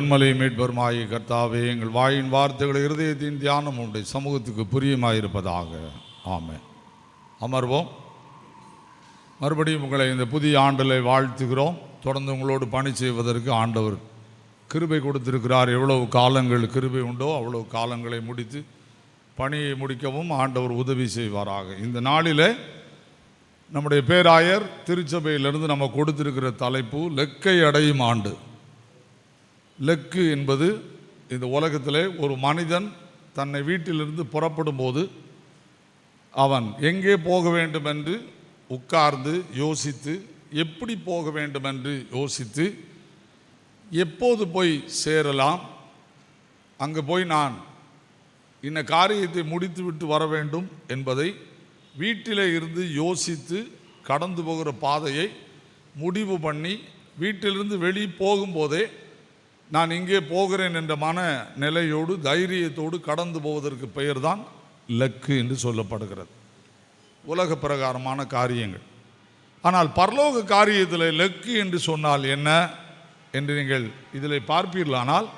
கண்மலை மீட்பருமாய் கர்த்தாவே, எங்கள் வாயின் வார்த்தைகளை இருதயத்தின் தியானம் உடைய சமூகத்துக்கு புரியுமாயிருப்பதாக. ஆமென். அமர்வோம். மறுபடியும் உங்களை இந்த புதிய ஆண்டில் வாழ்த்துகிறோம். தொடர்ந்து உங்களோடு பணி செய்வதற்கு ஆண்டவர் கிருபை கொடுத்திருக்கிறார். எவ்வளவு காலங்கள் கிருபை உண்டோ அவ்வளவு காலங்களை முடித்து பணியை முடிக்கவும் ஆண்டவர் உதவி செய்வாராக. இந்த நாளில் நம்முடைய பேராயர் திருச்சபையிலிருந்து நம்ம கொடுத்திருக்கிற தலைப்பு லெக்கை அடையும் ஆண்டு. லெக்கு என்பது இந்த உலகத்திலே ஒரு மனிதன் தன்னை வீட்டிலிருந்து புறப்படும் போது அவன் எங்கே போக வேண்டும் என்று உட்கார்ந்து யோசித்து, எப்படி போக வேண்டும் என்று யோசித்து, எப்போது போய் சேரலாம், அங்கே போய் நான் இன்ன காரியத்தை முடித்து விட்டு வர வேண்டும் என்பதை வீட்டிலே இருந்து யோசித்து கடந்து போகிற பாதையை முடிவு பண்ணி வீட்டிலிருந்து வெளியே போகும்போதே நான் இங்கே போகிறேன் என்ற மன நிலையோடு தைரியத்தோடு கடந்து போவதற்கு பெயர் தான் லெக்கு என்று சொல்லப்படுகிறது. உலக பிரகாரமான காரியங்கள். ஆனால் பரலோக காரியத்தில் லெக்கு என்று சொன்னால் என்ன என்று நீங்கள் இதில் பார்ப்பீர்களானால்,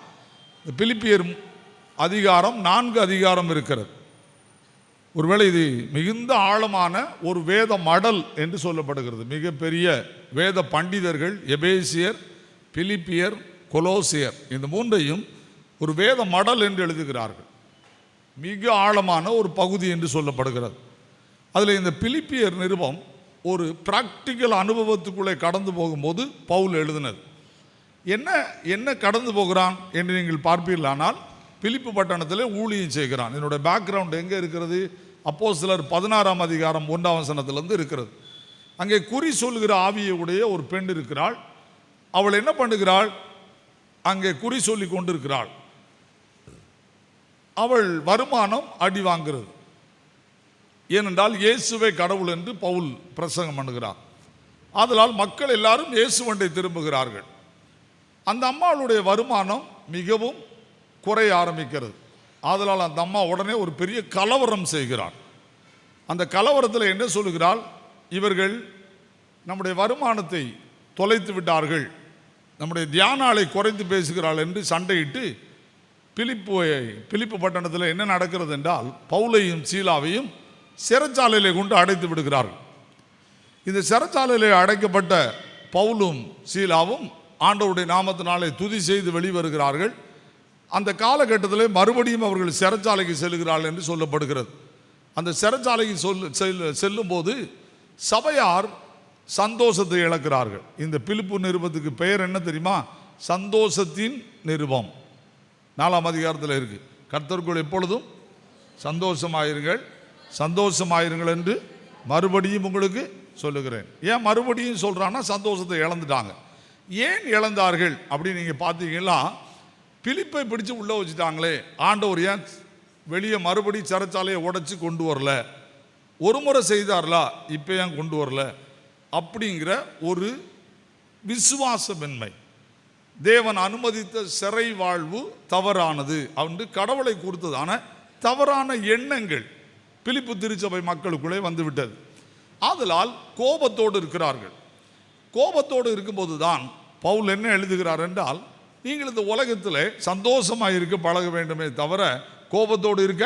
பிலிப்பியர் அதிகாரம் 4 அதிகாரம் இருக்கிறது. ஒருவேளை இது மிகுந்த ஆழமான ஒரு வேத மடல் என்று சொல்லப்படுகிறது. மிகப்பெரிய வேத பண்டிதர்கள் எபேசியர், பிலிப்பியர், கொலோசியர் இந்த மூன்றையும் ஒரு வேத மடல் என்று எழுதுகிறார்கள். மிக ஆழமான ஒரு பகுதி என்று சொல்லப்படுகிறது. அதில் இந்த பிலிப்பியர் நிருபம் ஒரு பிராக்டிக்கல் அனுபவத்துக்குள்ளே கடந்து போகும்போது பவுல் எழுதினது. என்ன கடந்து போகிறான் என்று நீங்கள் பார்ப்பீர்களானால், பிலிப்பு பட்டணத்தில் ஊழியம் செய்கிறான். என்னுடைய பேக்ரவுண்ட் எங்கே இருக்கிறது? அப்போஸ்தலர் 16 அதிகாரம் 1 வசனத்திலிருந்து இருக்கிறது. அங்கே குறி சொல்கிற ஆவியை உடைய ஒரு பெண் இருக்கிறாள். அவள் என்ன பண்ணுகிறாள்? அங்கே குறி சொல்லி கொண்டிருக்கிறாள். அவள் வருமானம் அடி வாங்குகிறது. ஏனென்றால் இயேசுவே கடவுள் என்று பவுல் பிரசங்கம் பண்ணுகிறார். ஆதலால் மக்கள் எல்லாரும் இயேசுவண்டை திரும்புகிறார்கள். அந்த அம்மாளுடைய வருமானம் மிகவும் குறைய ஆரம்பிக்கிறது. ஆதலால் அந்த அம்மா உடனே ஒரு பெரிய கலவரம் செய்கிறாள். அந்த கலவரத்தில் என்ன சொல்லுகிறாள்? இவர்கள் நம்முடைய வருமானத்தை தொலைத்து விட்டார்கள், நம்முடைய தியான ஆளை குறைத்து பேசுகிறாள் என்று சண்டையிட்டு பிலிப்பு பட்டணத்தில் என்ன நடக்கிறது என்றால், பவுலையும் சீலாவையும் சிறைச்சாலையிலே கொண்டு அடைத்து விடுகிறார்கள். இந்த சிறைச்சாலையிலே அடைக்கப்பட்ட பவுலும் சீலாவும் ஆண்டவருடைய நாமத்தினாலே துதி செய்து வெளிவருகிறார்கள். அந்த காலகட்டத்தில் மறுபடியும் அவர்கள் சிறைச்சாலைக்கு செல்கிறார்கள் என்று சொல்லப்படுகிறது. அந்த சிறைச்சாலைக்கு செல்லும் போது சபையார் சந்தோஷத்தை இழக்கிறார்கள். இந்த பிலிப்பு நிருபத்துக்கு பெயர் என்ன தெரியுமா? சந்தோஷத்தின் நிருபம். 4 அதிகாரத்தில் இருக்கு. கர்த்தருக்குள் எப்பொழுதும் சந்தோஷமாயிருங்கள், சந்தோஷமாயிருங்கள் என்று மறுபடியும் உங்களுக்கு சொல்லுகிறேன். ஏன் மறுபடியும் சொல்றான்னா, சந்தோஷத்தை இழந்துட்டாங்க. ஏன் இழந்தார்கள் அப்படின்னு நீங்க பார்த்தீங்கன்னா, பிலிப்பை பிடிச்சு உள்ள வச்சுட்டாங்களே, ஆண்டவர் ஏன் வெளியே மறுபடி சிறைச்சாலையை உடைச்சு கொண்டு வரல? ஒரு முறை செய்தார்லா, இப்போ ஏன் கொண்டு வரல அப்படிங்கிற ஒரு விசுவாசமின்மை. தேவன் அனுமதித்த சிறை வாழ்வு தவறானது என்று கடவுளை கொடுத்ததான தவறான எண்ணங்கள் பிலிப்பு திருச்சபை மக்களுக்குள்ளே வந்துவிட்டது. ஆதலால் கோபத்தோடு இருக்கிறார்கள். கோபத்தோடு இருக்கும்போது தான் பவுல் என்ன எழுதுகிறார் என்றால், நீங்கள் இந்த உலகத்தில் சந்தோஷமாக இருக்க பழக வேண்டுமே தவிர கோபத்தோடு இருக்க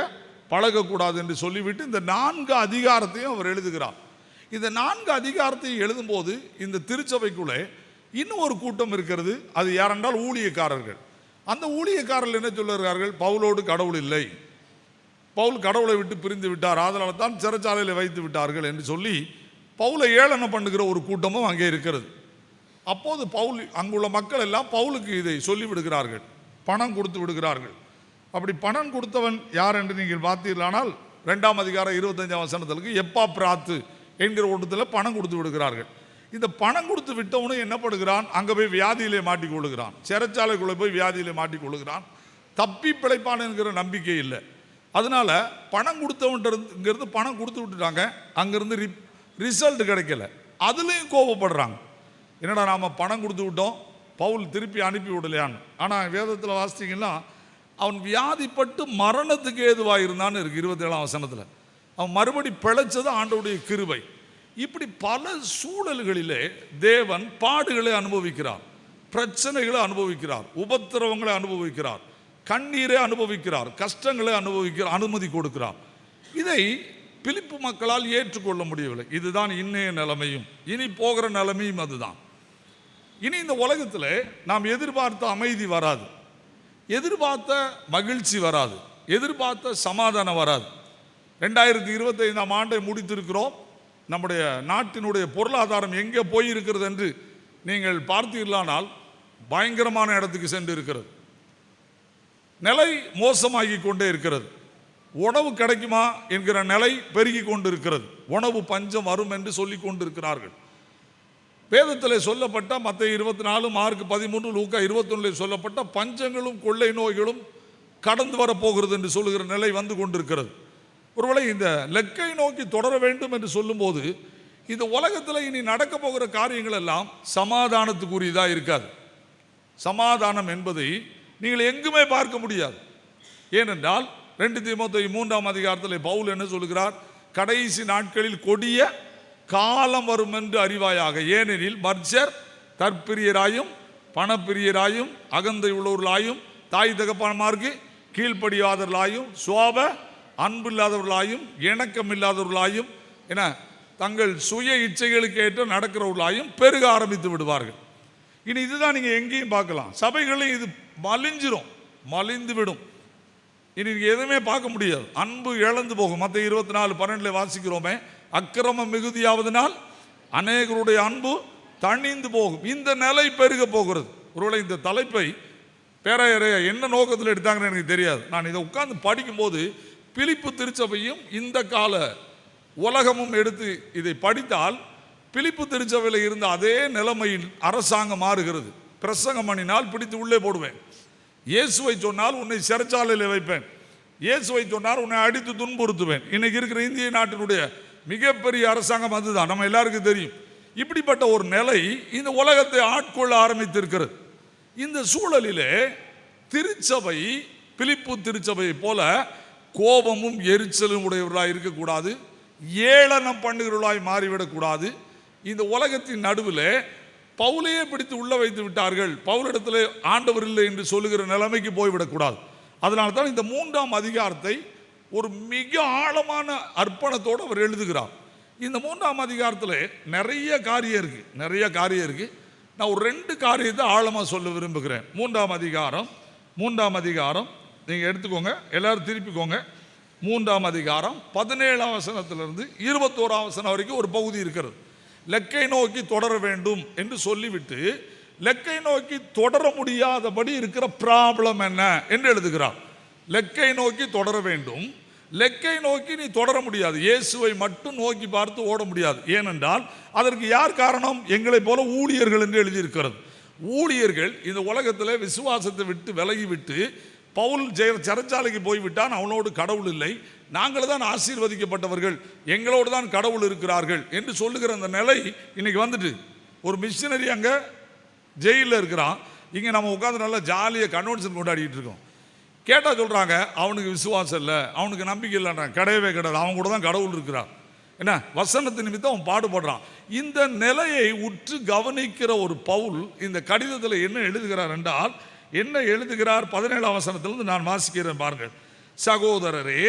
பழகக்கூடாது என்று சொல்லிவிட்டு இந்த 4 அதிகாரத்தையும் அவர் எழுதுகிறார். இந்த 4 அதிகாரத்தையும் எழுதும்போது இந்த திருச்சபைக்குள்ளே இன்னும் ஒரு கூட்டம் இருக்கிறது. அது யாரென்றால் ஊழியக்காரர்கள். அந்த ஊழியக்காரர்கள் என்ன சொல்லுகிறார்கள்? பவுலோடு கடவுள் இல்லை, பவுல் கடவுளை விட்டு பிரிந்து விட்டார், அதனால தான் சிறைச்சாலையில் வைத்து விட்டார்கள் என்று சொல்லி பவுலை ஏளனம் பண்ணுகிற ஒரு கூட்டமும் அங்கே இருக்கிறது. அப்போது பவுல் அங்குள்ள மக்கள் எல்லாம் பவுலுக்கு இதை சொல்லிவிடுகிறார்கள், பணம் கொடுத்து விடுகிறார்கள். அப்படி பணம் கொடுத்தவன் யார் என்று நீங்கள் பார்த்தீர்களானால் 2 அதிகாரம் 25 வசனத்திற்கு எப்பா பிராத்து என்கிற ஒன்றத்தில் பணம் கொடுத்து விடுகிறார்கள். இந்த பணம் கொடுத்து விட்டவனும் என்ன பண்ணுகிறான்? அங்கே போய் வியாதியிலே மாட்டிக்கொள்ளுகிறான். சிறைச்சாலைக்குள்ளே போய் வியாதியிலே மாட்டிக்கொள்ளுகிறான். தப்பி பிழைப்பான் என்கிற நம்பிக்கை இல்லை. அதனால பணம் கொடுத்தவன்ட்டு பணம் கொடுத்து விட்டுட்டாங்க, அங்கேருந்து ரிசல்ட் கிடைக்கல. அதுலேயும் கோபப்படுறாங்க. என்னடா நாம் பணம் கொடுத்து விட்டோம், பவுல் திருப்பி அனுப்பி விடலையான்னு. ஆனால் வேதத்தில் வாசித்தீங்கன்னா, அவன் வியாதிப்பட்டு மரணத்துக்கு ஏதுவாக இருந்தான்னு இருக்கு 27 வசனத்தில். அவன் மறுபடி பிழைச்சது ஆண்டவருடைய கிருபை. இப்படி பல சூழல்களிலே தேவன் பாடுகளை அனுபவிக்கிறார். பிரச்சனைகளை அனுபவிக்கிறார், உபத்திரவங்களை அனுபவிக்கிறார், கண்ணீரை அனுபவிக்கிறார், கஷ்டங்களை அனுமதி கொடுக்கிறார். இதை பிலிப்பு மக்களால் ஏற்றுக்கொள்ள முடியவில்லை. இதுதான் இன்னைய நிலைமையும் இனி போகிற நிலைமையும் அதுதான். இனி இந்த உலகத்தில் நாம் எதிர்பார்த்த அமைதி வராது, எதிர்பார்த்த மகிழ்ச்சி வராது, எதிர்பார்த்த சமாதானம் வராது. 2025ஆம் ஆண்டை முடித்திருக்கிறோம். நம்முடைய நாட்டினுடைய பொருளாதாரம் எங்கே போயிருக்கிறது என்று நீங்கள் பார்த்தீர்களானால் பயங்கரமான இடத்துக்கு சென்று இருக்கிறது. நிலை மோசமாகி கொண்டே இருக்கிறது. உணவு கிடைக்குமா என்கிற நிலை பெருகி கொண்டு இருக்கிறது. உணவு பஞ்சம் வரும் என்று சொல்லி கொண்டிருக்கிறார்கள். வேதத்தில் சொல்லப்பட்ட மத்தேயு 24, மார்க் 13, லூக்கா 21 சொல்லப்பட்ட பஞ்சங்களும் கொள்ளை நோய்களும் கடந்து வரப்போகிறது என்று சொல்லுகிற நிலை வந்து கொண்டிருக்கிறது. ஒருவேளை இந்த லெக்கை நோக்கி தொடர வேண்டும் என்று சொல்லும்போது இந்த உலகத்தில் இனி நடக்க போகிற காரியங்கள் எல்லாம் சமாதானத்துக்குரியதாக இருக்காது. சமாதானம் என்பதை நீங்கள் எங்குமே பார்க்க முடியாது. ஏனென்றால் 2 தீமோத்தேயு 3ஆம் அதிகாரத்தில் பவுல் என்ன சொல்கிறார்? கடைசி நாட்களில் கொடிய காலம் வரும் என்று அறிவாயாக. ஏனெனில் மர்ச்சர் தற்பிரியராயும் பணப்பிரியராயும் அகந்தை உள்ளவர்களாயும் தாய் தகப்பன்மார்க்கு கீழ்ப்படியாதவர்களாயும் சுவாப அன்பில்லாதவர்களாயும் இணக்கம் இல்லாதவர்களாயும் என தங்கள் சுய இச்சைகளுக்கு ஏற்ற நடக்கிறவர்களாயும் பெருக ஆரம்பித்து விடுவார்கள். இனி இதுதான் நீங்கள் எங்கேயும் பார்க்கலாம். சபைகளையும் இது மலிந்து விடும். இனி எதுவுமே பார்க்க முடியாது. அன்பு இழந்து போகும். மத்தேயு 24:12 வாசிக்கிறோமே, அக்கிரமம் மிகுதியாவதனால் அநேகருடைய அன்பு தணிந்து போகும். இந்த நிலை பெருக போகிறது. ஒருவேளை இந்த தலைப்பை பேராயரையா என்ன நோக்கத்தில் எடுத்தாங்கன்னு எனக்கு தெரியாது. நான் இதை உட்கார்ந்து படிக்கும்போது பிலிப்பு திருச்சபையும் இந்த கால உலகமும் எடுத்து இதை படித்தால் பிலிப்பு திருச்சபையில் இருந்த அதே நிலைமையில் அரசாங்கம் மாறுகிறது. பிரசங்கம் பண்ணினால் பிடித்து உள்ளே போடுவேன், இயேசுவை சொன்னால் உன்னை சிறைச்சாலையில் வைப்பேன், இயேசுவை சொன்னால் உன்னை அடித்து துன்புறுத்துவேன். இன்னைக்கு இருக்கிற இந்திய நாட்டினுடைய மிகப்பெரிய அரசாங்கம் அதுதான், நம்ம எல்லாருக்கும் தெரியும். இப்படிப்பட்ட ஒரு நிலை இந்த உலகத்தை ஆட்கொள்ள ஆரம்பித்திருக்கிறது. இந்த சூழலிலே திருச்சபை பிலிப்பு திருச்சபையை போல கோபமும் எரிச்சலும் உடையவர்களாக இருக்கக்கூடாது, ஏளனம் பண்ணுகிறவர்களாய் மாறிவிடக்கூடாது. இந்த உலகத்தின் நடுவில் பவுலையே பிடித்து உள்ள வைத்து விட்டார்கள், பவுலிடத்தில் ஆண்டவர் இல்லை என்று சொல்லுகிற நிலைமைக்கு போய்விடக்கூடாது. அதனால தான் இந்த 3ஆம் அதிகாரத்தை ஒரு மிக ஆழமான அர்ப்பணத்தோடு அவர் எழுதுகிறார். இந்த 3ஆம் அதிகாரத்தில் நிறைய காரியம் இருக்கு. நான் ஒரு 2 காரியத்தை ஆழமாக சொல்ல விரும்புகிறேன். 3ஆம் அதிகாரம் நீங்கள் எடுத்துக்கோங்க, எல்லாரும் திருப்பிக்கோங்க. 3ஆம் அதிகாரம் 17ஆம் வசனத்திலிருந்து 21ஆம் வசனம் வரைக்கும் ஒரு பகுதி இருக்கிறது. லெக்கை நோக்கி தொடர வேண்டும் என்று சொல்லிவிட்டு லெக்கை நோக்கி தொடர முடியாதபடி இருக்கிற ப்ராப்ளம் என்ன என்று எழுதுகிறார். லெக்கை நோக்கி தொடர வேண்டும், லெக்கை நோக்கி நீ தொடர முடியாது, இயேசுவை மட்டும் நோக்கி பார்த்து ஓட முடியாது. ஏனென்றால் அதற்கு யார் காரணம்? எங்களை போல ஊழியர்கள் என்று எழுதியிருக்கிறது. ஊழியர்கள் இந்த உலகத்தில் விசுவாசத்தை விட்டு விலகிவிட்டு பவுல் சிறைச்சாலைக்கு போய்விட்டான், அவனோடு கடவுள் இல்லை, நாங்கள் தான் ஆசீர்வதிக்கப்பட்டவர்கள், எங்களோடு தான் கடவுள் இருக்கிறார்கள் என்று சொல்லுகிற அந்த நிலை இன்னைக்கு வந்துட்டு. ஒரு மிஷினரி அங்கே ஜெயிலில் இருக்கிறான், இங்கே நம்ம உட்காந்து நல்லா ஜாலியாக கன்வென்ஷன் கொண்டாடிட்டு இருக்கோம். கேட்டால் சொல்கிறாங்க அவனுக்கு விசுவாசம் இல்லை, அவனுக்கு நம்பிக்கை இல்லைன்றான். கிடையவே கிடையாது, அவன் கூட தான் கடவுள் இருக்கிறான். என்ன வசனத்து நிமித்தம் அவன் பாடுபடுறான். இந்த நிலையை உற்று கவனிக்கிற ஒரு பவுல் இந்த கடிதத்தில் என்ன எழுதுகிறார் என்றால், என்ன எழுதுகிறார்? 17ஆம் வசனத்திலிருந்து நான் வாசிக்கிறேன் பாருங்கள். சகோதரரே,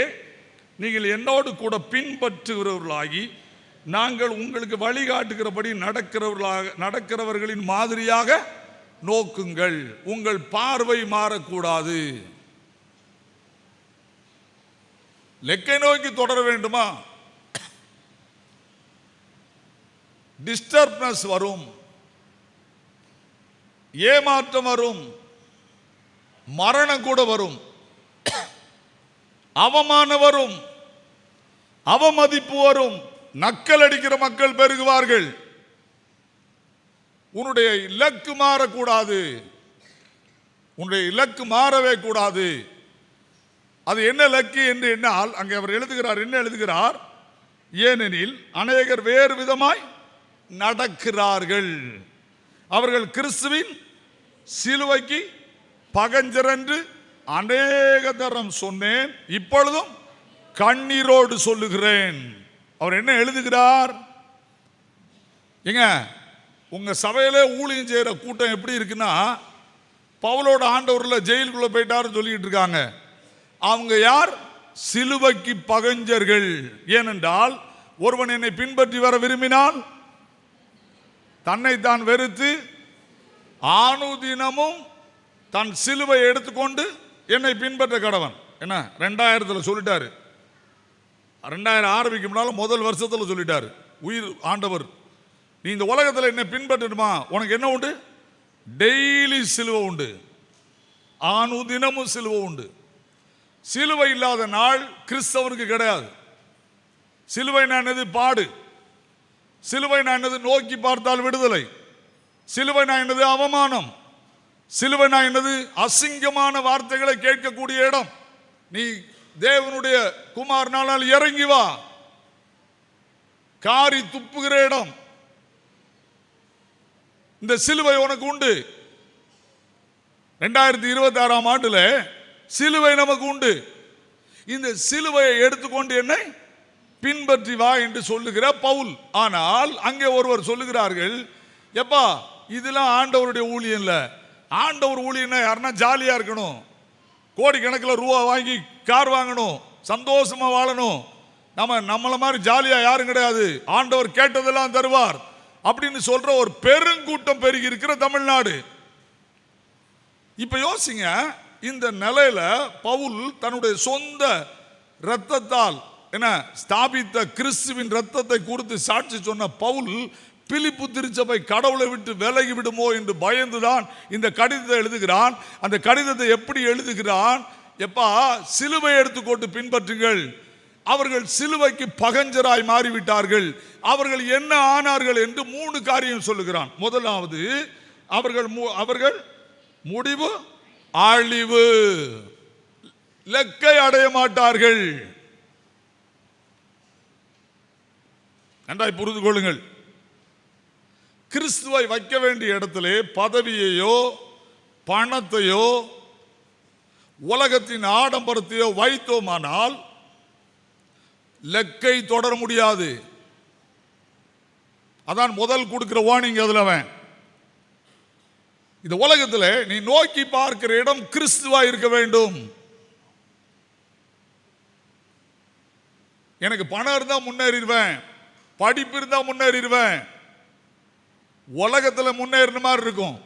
நீங்கள் என்னோடு கூட பின்பற்றுகிறவர்களாகி நாங்கள் உங்களுக்கு வழிகாட்டுகிறபடி நடக்கிறவர்களின் மாதிரியாக நோக்குங்கள், உங்கள் பார்வை மாறக்கூடாது. லெக்கை நோக்கி தொடர வேண்டுமா? டிஸ்டர்பன்ஸ் வரும், ஏமாற்றம் வரும், மரணம் கூட வரும், அவமானம் வரும், அவமதிப்பு வரும், நக்கல் அடிக்கிற மக்கள் பெருகுவார்கள். உன்னுடைய இலக்கு மாறக்கூடாது, உன்னுடைய இலக்கு மாறவே கூடாது. அது என்ன இலக்கு என்று என்னால் அங்கே அவர் எழுதுகிறார். என்ன எழுதுகிறார்? ஏனெனில் அநேகர் வேறு விதமாய் நடக்கிறார்கள், அவர்கள் கிறிஸ்துவின் சிலுவைக்கு பகஞ்சர் என்று அநேக தரம் சொன்னேன், இப்பொழுதும் கண்ணீரோடு சொல்லுகிறேன். அவர் என்ன எழுதுகிறார்? ஏங்க, உங்க சபையிலே ஊழியம் செய்யற கூட்டம் எப்படி இருக்குன்னா, பவுலோட ஆண்டவரில் ஜெயிலுக்குள்ள போயிட்டாருன்னு சொல்லிட்டு இருக்காங்க. அவங்க யார்? சிலுவைக்கு பகஞ்சர்கள். ஏனென்றால் ஒருவன் என்னை பின்பற்றி வர விரும்பினால் தன்னைத்தான் வெறுத்து ஆணுதினமும் தன் சிலுவை எடுத்துக்கொண்டு என்னை பின்பற்ற கடவன். என்ன 2000 சொல்லிட்டாரு. 2000 ஆரம்பிக்கும் முன்னால முதல் வருஷத்துல சொல்லிட்டாரு உயிர் ஆண்டவர், நீ இந்த உலகத்தில் என்னை பின்பற்றணுமா, உனக்கு என்ன உண்டு? டெய்லி சிலுவை உண்டு, ஆணுதினமும் சிலுவை உண்டு. சிலுவை இல்லாத நாள் கிறிஸ்தவனுக்கு கிடையாது. சிலுவை என்னது? பாடு. சிலுவை என்னது? நோக்கி பார்த்தால் விடுதலை. சிலுவை என்னது? அவமானம். சிலுவை என்னது? அசிங்கமான வார்த்தைகளை கேட்கக்கூடிய இடம். நீ தேவனுடைய குமாரனால் இறங்கி வா, காரி துப்புகிற இடம். இந்த சிலுவை உனக்கு உண்டு. 2026 ஆண்டுல சிலுவை நமக்கு உண்டு. இந்த சிலுவையை எடுத்துக்கொண்டு என்னை பின்பற்றி வா என்று சொல்லுகிற பவுல். ஆனால் அங்கே ஒருவர் சொல்லுகிறார்கள், எப்பா இதெல்லாம் ஆண்டவருடைய ஊழியம் இல்ல. ஆண்டவர் ஊழியம்னா யாருன்னா ஜாலியா இருக்கணும், கோடிக்கணக்கில் ரூபா வாங்கி கார் வாங்கணும், சந்தோஷமா வாழணும். நம்மள மாதிரி ஜாலியா யாரும் கிடையாது, ஆண்டவர் கேட்டதெல்லாம் தருவார் அப்படின்னு சொல்ற ஒரு பெருங்கூட்டம் பெருகி இருக்கிற தமிழ்நாடு. இப்ப யோசிங்க, இந்த நிலையில பவுல் தன்னுடைய சொந்த இரத்தத்தால் என்ன ஸ்தாபித்த கிறிஸ்துவின் இரத்தத்தை குறித்து சாட்சி சொன்ன பவுல் பிலிப்பு திருச்சபை கடவுளை விட்டு விலகி விடுமோ என்று பயந்துதான் இந்த கடிதத்தை எழுதுகிறான். அந்த கடிதத்தை எப்படி எழுதுகிறான்? எப்பா சிலுவை எடுத்துக்கொண்டு பின்பற்றுங்கள். அவர்கள் சிலுவைக்கு பகஞ்சராய் மாறிவிட்டார்கள். அவர்கள் என்ன ஆனார்கள் என்று 3 காரியம் சொல்லுகிறான். முதலாவது, அவர்கள் முடிவு அழிவு, லக்கை அடைய மாட்டார்கள். நன்றாய் புரிந்து கொள்ளுங்கள். கிறிஸ்துவை வைக்க வேண்டிய இடத்திலே பதவியையோ பணத்தையோ உலகத்தின் ஆடம்பரத்தையோ வைத்தோமானால் லக்கை தொடர முடியாது. அதான் முதல் கொடுக்கிற வார்னிங். அதுல இந்த உலகத்தில் நீ நோக்கி பார்க்கிற இடம் கிறிஸ்துவா இருக்க வேண்டும். எனக்கு பணம் இருந்தா முன்னேறிடுவேன், படிப்பு இருந்தா முன்னேறிடுவேன், உலகத்தில் முன்னேறின மாதிரி இருக்கும்.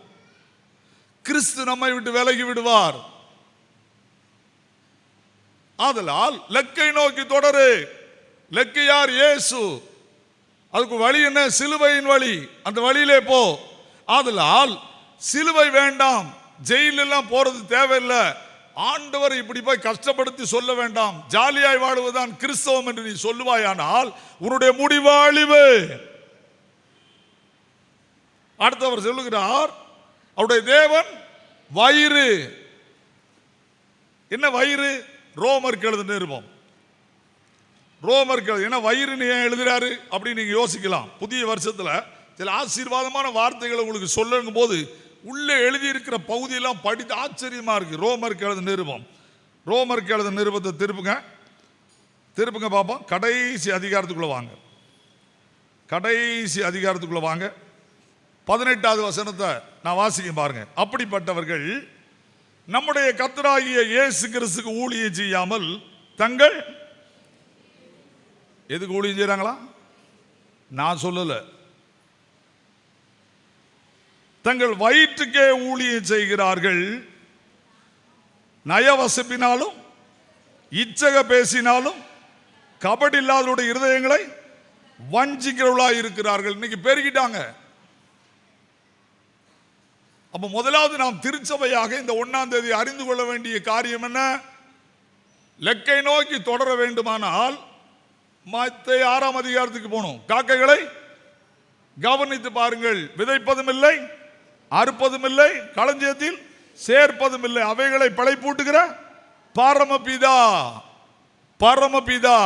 கிறிஸ்து நம்மை விட்டு விலகி விடுவார். ஆதலால் லக்கை நோக்கி தொடரு. லக்கு யார்? இயேசு. அதுக்கு வழி என்ன? சிலுவையின் வழி. அந்த வழியிலே போ. ஆதலால் சிலுவை வேண்டாம், ஜெயில எல்லாம் போறது தேவையில்லை. ஆண்டவர் இப்படி போய் கஷ்டப்படுத்தி சொல்ல வேண்டாம், ஜாலியாய் வாழுவதுதான் கிறிஸ்தவம் என்று நீ சொல்லுவாயானால் உன்னுடைய முடிவு அழிவு. அடுத்தவர் சொல்லுகிறார், அவருடைய தேவன் வயிறு. என்ன வயிறு? ரோமருக்கு எழுத நிருபம். ரோமருக்கு என்ன வயிறு ஏன் எழுதுறாரு அப்படின்னு நீங்க யோசிக்கலாம். புதிய வருஷத்துல சில ஆசீர்வாதமான வார்த்தைகளை உங்களுக்கு சொல்லும் போது உள்ளே எழுதியிருக்கிற பகுதியெல்லாம் படித்து ஆச்சரியமா இருக்கு. ரோமருக்கு எழுத நிருபம். ரோமருக்கு எழுத நிருபத்தை திருப்புங்க பார்ப்போம். கடைசி அதிகாரத்துக்குள்ள வாங்க. கடைசி அதிகாரத்துக்குள்ள வாங்க. 18வது வசனத்தை நான் வாசிக்க பாருங்க. அப்படிப்பட்டவர்கள் நம்முடைய கர்த்தராகிய இயேசு கிறிஸ்துக்கு ஊழியம் செய்யாமல் தங்கள் எதுக்கு ஊழியம் செய்றாங்களா? நான் சொல்லல. தங்கள் வயிற்றுக்கே ஊழியம் செய்கிறார்கள். நயவசப்பினாலும் இச்சக பேசினாலும் கபடி இல்லாதவருடைய இருதயங்களை வஞ்சிக்கிறவர்களாக இருக்கிறார்கள். இன்னைக்கு பெருகிட்டாங்க. அப்ப முதலாவது நாம் திருச்சபையாக இந்த 1ஆம் தேதி அறிந்து கொள்ள வேண்டிய காரியம் என்ன? லக்கை நோக்கி தொடர வேண்டுமானால் மத்தேயு 6ஆம் அதிகாரத்துக்கு போகணும். காக்கைகளை கவனித்து பாருங்கள். விதைப்பதும் இல்லை, அறுப்பதும் இல்லை, களஞ்சியத்தில் சேர்ப்பதும் இல்லை, அவைகளை பிழைப்பூட்டுகிற பரமபிதா. பரமபிதா.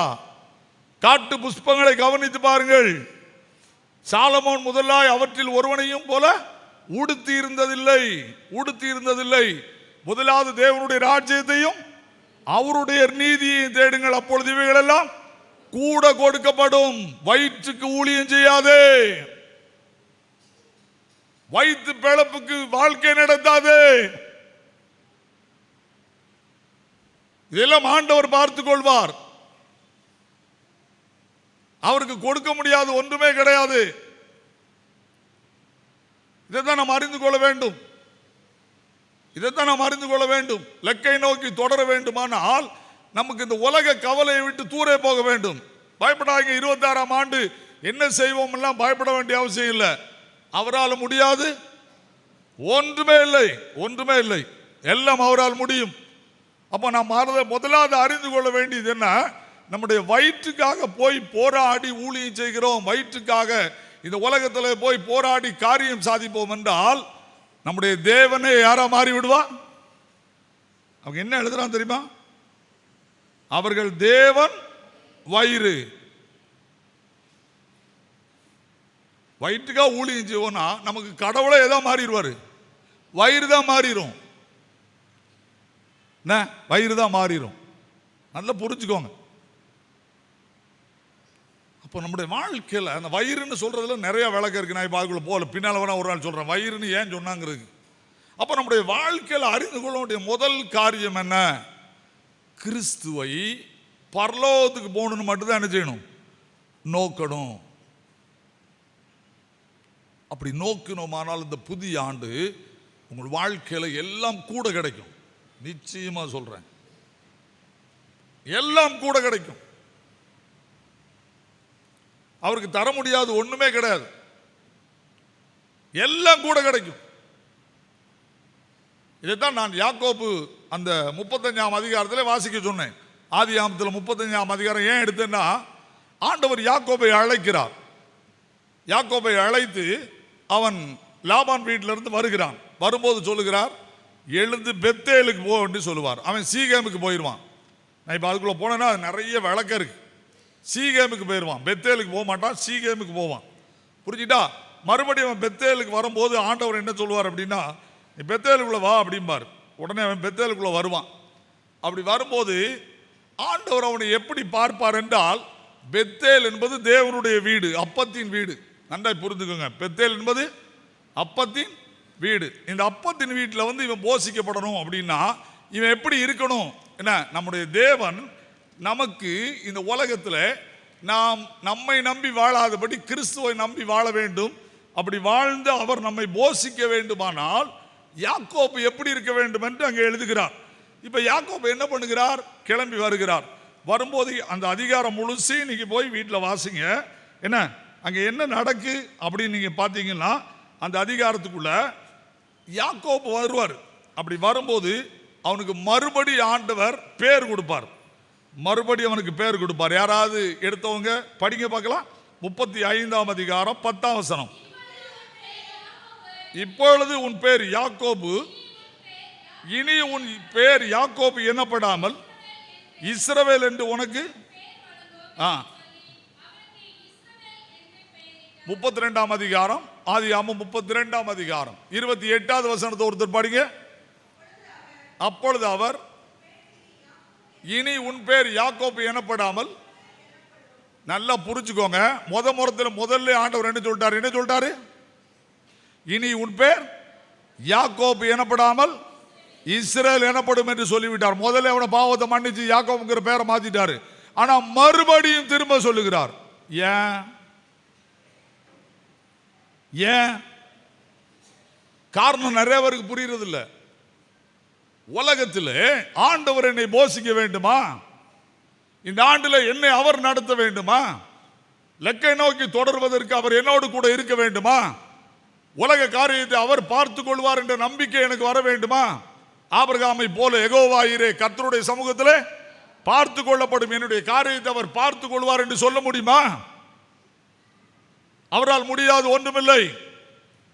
காட்டு புஷ்பங்களை கவனித்து பாருங்கள். சாலமோன் முதலாய் அவற்றில் ஒருவனையும் போல உடுத்தி இருந்ததில்லை. முதலாவது தேவனுடைய ராஜ்யத்தையும் அவருடைய நீதியையும் தேடுங்கள், அப்பொழுது இவைகள் எல்லாம் கூட கொடுக்கப்படும். வயிற்றுக்கு ஊழியம் செய்யாதே. வயிற்று பிழப்புக்கு வாழ்க்கை நடத்தாது. இதெல்லாம் ஆண்டவர் பார்த்துக் கொள்வார். அவருக்கு கொடுக்க முடியாது ஒன்றுமே கிடையாது. இதைத்தான் நாம் அறிந்து கொள்ள வேண்டும். இதைத்தான் நாம் அறிந்து கொள்ள வேண்டும். லக்கை நோக்கி தொடர வேண்டுமானால் நமக்கு இந்த உலக கவலையை விட்டு தூரே போக வேண்டும். பயப்படாங்க. 26ஆம் ஆண்டு என்ன செய்வோம் எல்லாம் பயப்பட வேண்டிய அவசியம் இல்லை. அவரால் முடியாது ஒன்றுமே இல்லை, ஒன்றுமே இல்லை. எல்லாம் அவரால் முடியும். அப்ப நாம் முதலாவது அறிந்து கொள்ள வேண்டியது என்ன? நம்முடைய வயிற்றுக்காக போய் போராடி ஊழியம் செய்கிறோம், வயிற்றுக்காக இந்த உலகத்தில் போய் போராடி காரியம் சாதிப்போம் என்றால் நம்முடைய தேவனே யாரா மாறி விடுவார். அவங்க என்ன எழுதுறான் தெரியுமா? அவர்கள் தேவன் வயிறு. வயிற்றுக்காக ஊழியம் செய்வோம்னா நமக்கு கடவுளை ஏதாவது மாறிடுவாரு. வயிறு தான் மாறிடும். வயிறு தான் மாறிடும். நல்லா புரிஞ்சுக்கோங்க. அப்போ நம்முடைய வாழ்க்கையில் அந்த வயிறுன்னு சொல்றதுல நிறைய விளக்கம் இருக்கு. நான் இப்போ போல பின்னால் வேணா ஒரு நாள் சொல்றேன் வயிறுன்னு ஏன் சொன்னாங்கிறது. அப்போ நம்முடைய வாழ்க்கையில் அறிந்து கொள்ள வேண்டிய முதல் காரியம் என்ன? கிறிஸ்துவை பரலோகத்துக்கு போகணும்னு மட்டும்தான் என்ன செய்யணும்? நோக்கணும். அப்படி நோக்கணுமானால் இந்த புதிய ஆண்டு உங்கள் வாழ்க்கையில் எல்லாம் கூட கிடைக்கும். நிச்சயமா சொல்றேன், எல்லாம் கூட கிடைக்கும். அவருக்கு தர முடியாது ஒண்ணுமே கிடையாது. எல்லாம் கூட கிடைக்கும். இதைத்தான் நான் யாக்கோபு அந்த 35ஆம் அதிகாரத்தில் வாசிக்க சொன்னேன். ஆதியாகமத்தில் 35ஆம் அதிகாரம் ஏன் எடுத்தேன்னா, ஆண்டவர் யாக்கோபை அழைக்கிறார். யாக்கோபை அழைத்து அவன் லாபான் வீட்டிலிருந்து வருகிறான். வரும்போது சொல்லுகிறார், எழுந்து பெத்தேலுக்கு போ என்று சொல்லுவார். அவன் சீகேமுக்கு போயிடுவான். நான் இப்போ அதுக்குள்ள போனேன்னா நிறைய விளக்கம் இருக்கு. சீகேமுக்கு போயிடுவான், பெத்தேலுக்கு போக மாட்டான், சீகேமுக்கு போவான். புரிஞ்சுட்டா? மறுபடியும் அவன் பெத்தேலுக்கு வரும்போது ஆண்டவர் என்ன சொல்லுவார் அப்படின்னா, நீ பெத்தேலுக்குள்ள வா அப்படிம்பார். உடனே அவன் பெத்தேலுக்குள்ள வருவான். அப்படி வரும்போது ஆண்டவர் அவனை எப்படி பார்ப்பார் என்றால், பெத்தேல் என்பது தேவனுடைய வீடு, அப்பத்தின் வீடு. நன்றாய் புரிந்துக்கோங்க. பெத்தேல் என்பது அப்பத்தின் வீடு. இந்த அப்பத்தின் வீட்டில் வந்து இவன் போஷிக்கப்படணும் அப்படின்னா இவன் எப்படி இருக்கணும்? என்ன, நம்முடைய தேவன் நமக்கு இந்த உலகத்தில் நாம் நம்மை நம்பி வாழாதபடி கிறிஸ்துவை நம்பி வாழ வேண்டும். அப்படி வாழ்ந்து அவர் நம்மை போஷிக்க வேண்டுமானால் யாக்கோபு எப்படி இருக்க வேண்டும் என்று அங்கே எழுதுகிறார். இப்போ யாக்கோபு என்ன பண்ணுகிறார்? கிளம்பி வருகிறார். வரும்போது அந்த அதிகாரம் முழுசு இன்னைக்கு போய் வீட்டில் வாசிங்க. என்ன அங்கே என்ன நடக்கு அப்படின்னு நீங்கள் பார்த்தீங்கன்னா, அந்த அதிகாரத்துக்குள்ள யாக்கோபு வருவார். அப்படி வரும்போது அவனுக்கு மறுபடி ஆண்டவர் பேர் கொடுப்பார். மறுபடி அவனுக்கு பேர் கொடுப்பார். யாராவது எடுத்தவங்க படிங்க பார்க்கலாம். 35ஆம் அதிகாரம் 10ஆம் வசனம். இப்பொழுது உன் பேர் யாக்கோபு, இனி உன் பேர் யாக்கோபு எனப்படாமல் இஸ்ரவேல் என்று உனக்கு 32ஆம் அதிகாரம் ஆதியாகமம் 32ஆம் அதிகாரம் 28வது வசனத்தை ஒருத்தர் படிங்க. அப்பொழுது அவர் இனி உன் பேர் யாக்கோபு எனப்படாமல், நல்லா புரிஞ்சுக்கோங்க. முதல்ல ஆண்டவர் என்ன சொல்லிட்டாரு? இனி உன் பேர் யாக்கோபு எனப்படாமல் இஸ்ரவேல் எனப்படும் என்று சொல்லிவிட்டார். முதல்ல அவனை பாவத்தை மன்னிச்சு யாக்கோபுங்கிற பேரை மாத்திட்டாரு. ஆனா மறுபடியும் திரும்ப சொல்லுகிறார். ஏன் காரணம் நிறைய பேருக்கு புரியுறது இல்லை. உலகத்தில் ஆண்டவர் என்னை போஷிக்க வேண்டுமா? இந்த ஆண்டில் என்னை அவர் நடத்த வேண்டுமா? லக்கை நோக்கி தொடர்வதற்கு அவர் என்னோடு கூட இருக்க வேண்டுமா? உலக காரியத்தை அவர் பார்த்து கொள்வார் என்ற நம்பிக்கை எனக்கு வர வேண்டுமா? ஆபிரகாமை போல யெகோவாயிரே கர்த்தருடைய சமூகத்தில் பார்த்து கொள்ளப்படும் என்னுடைய காரியத்தை அவர் பார்த்து கொள்வார் என்று சொல்ல முடியுமா? அவரால் முடியாது ஒன்றுமில்லை.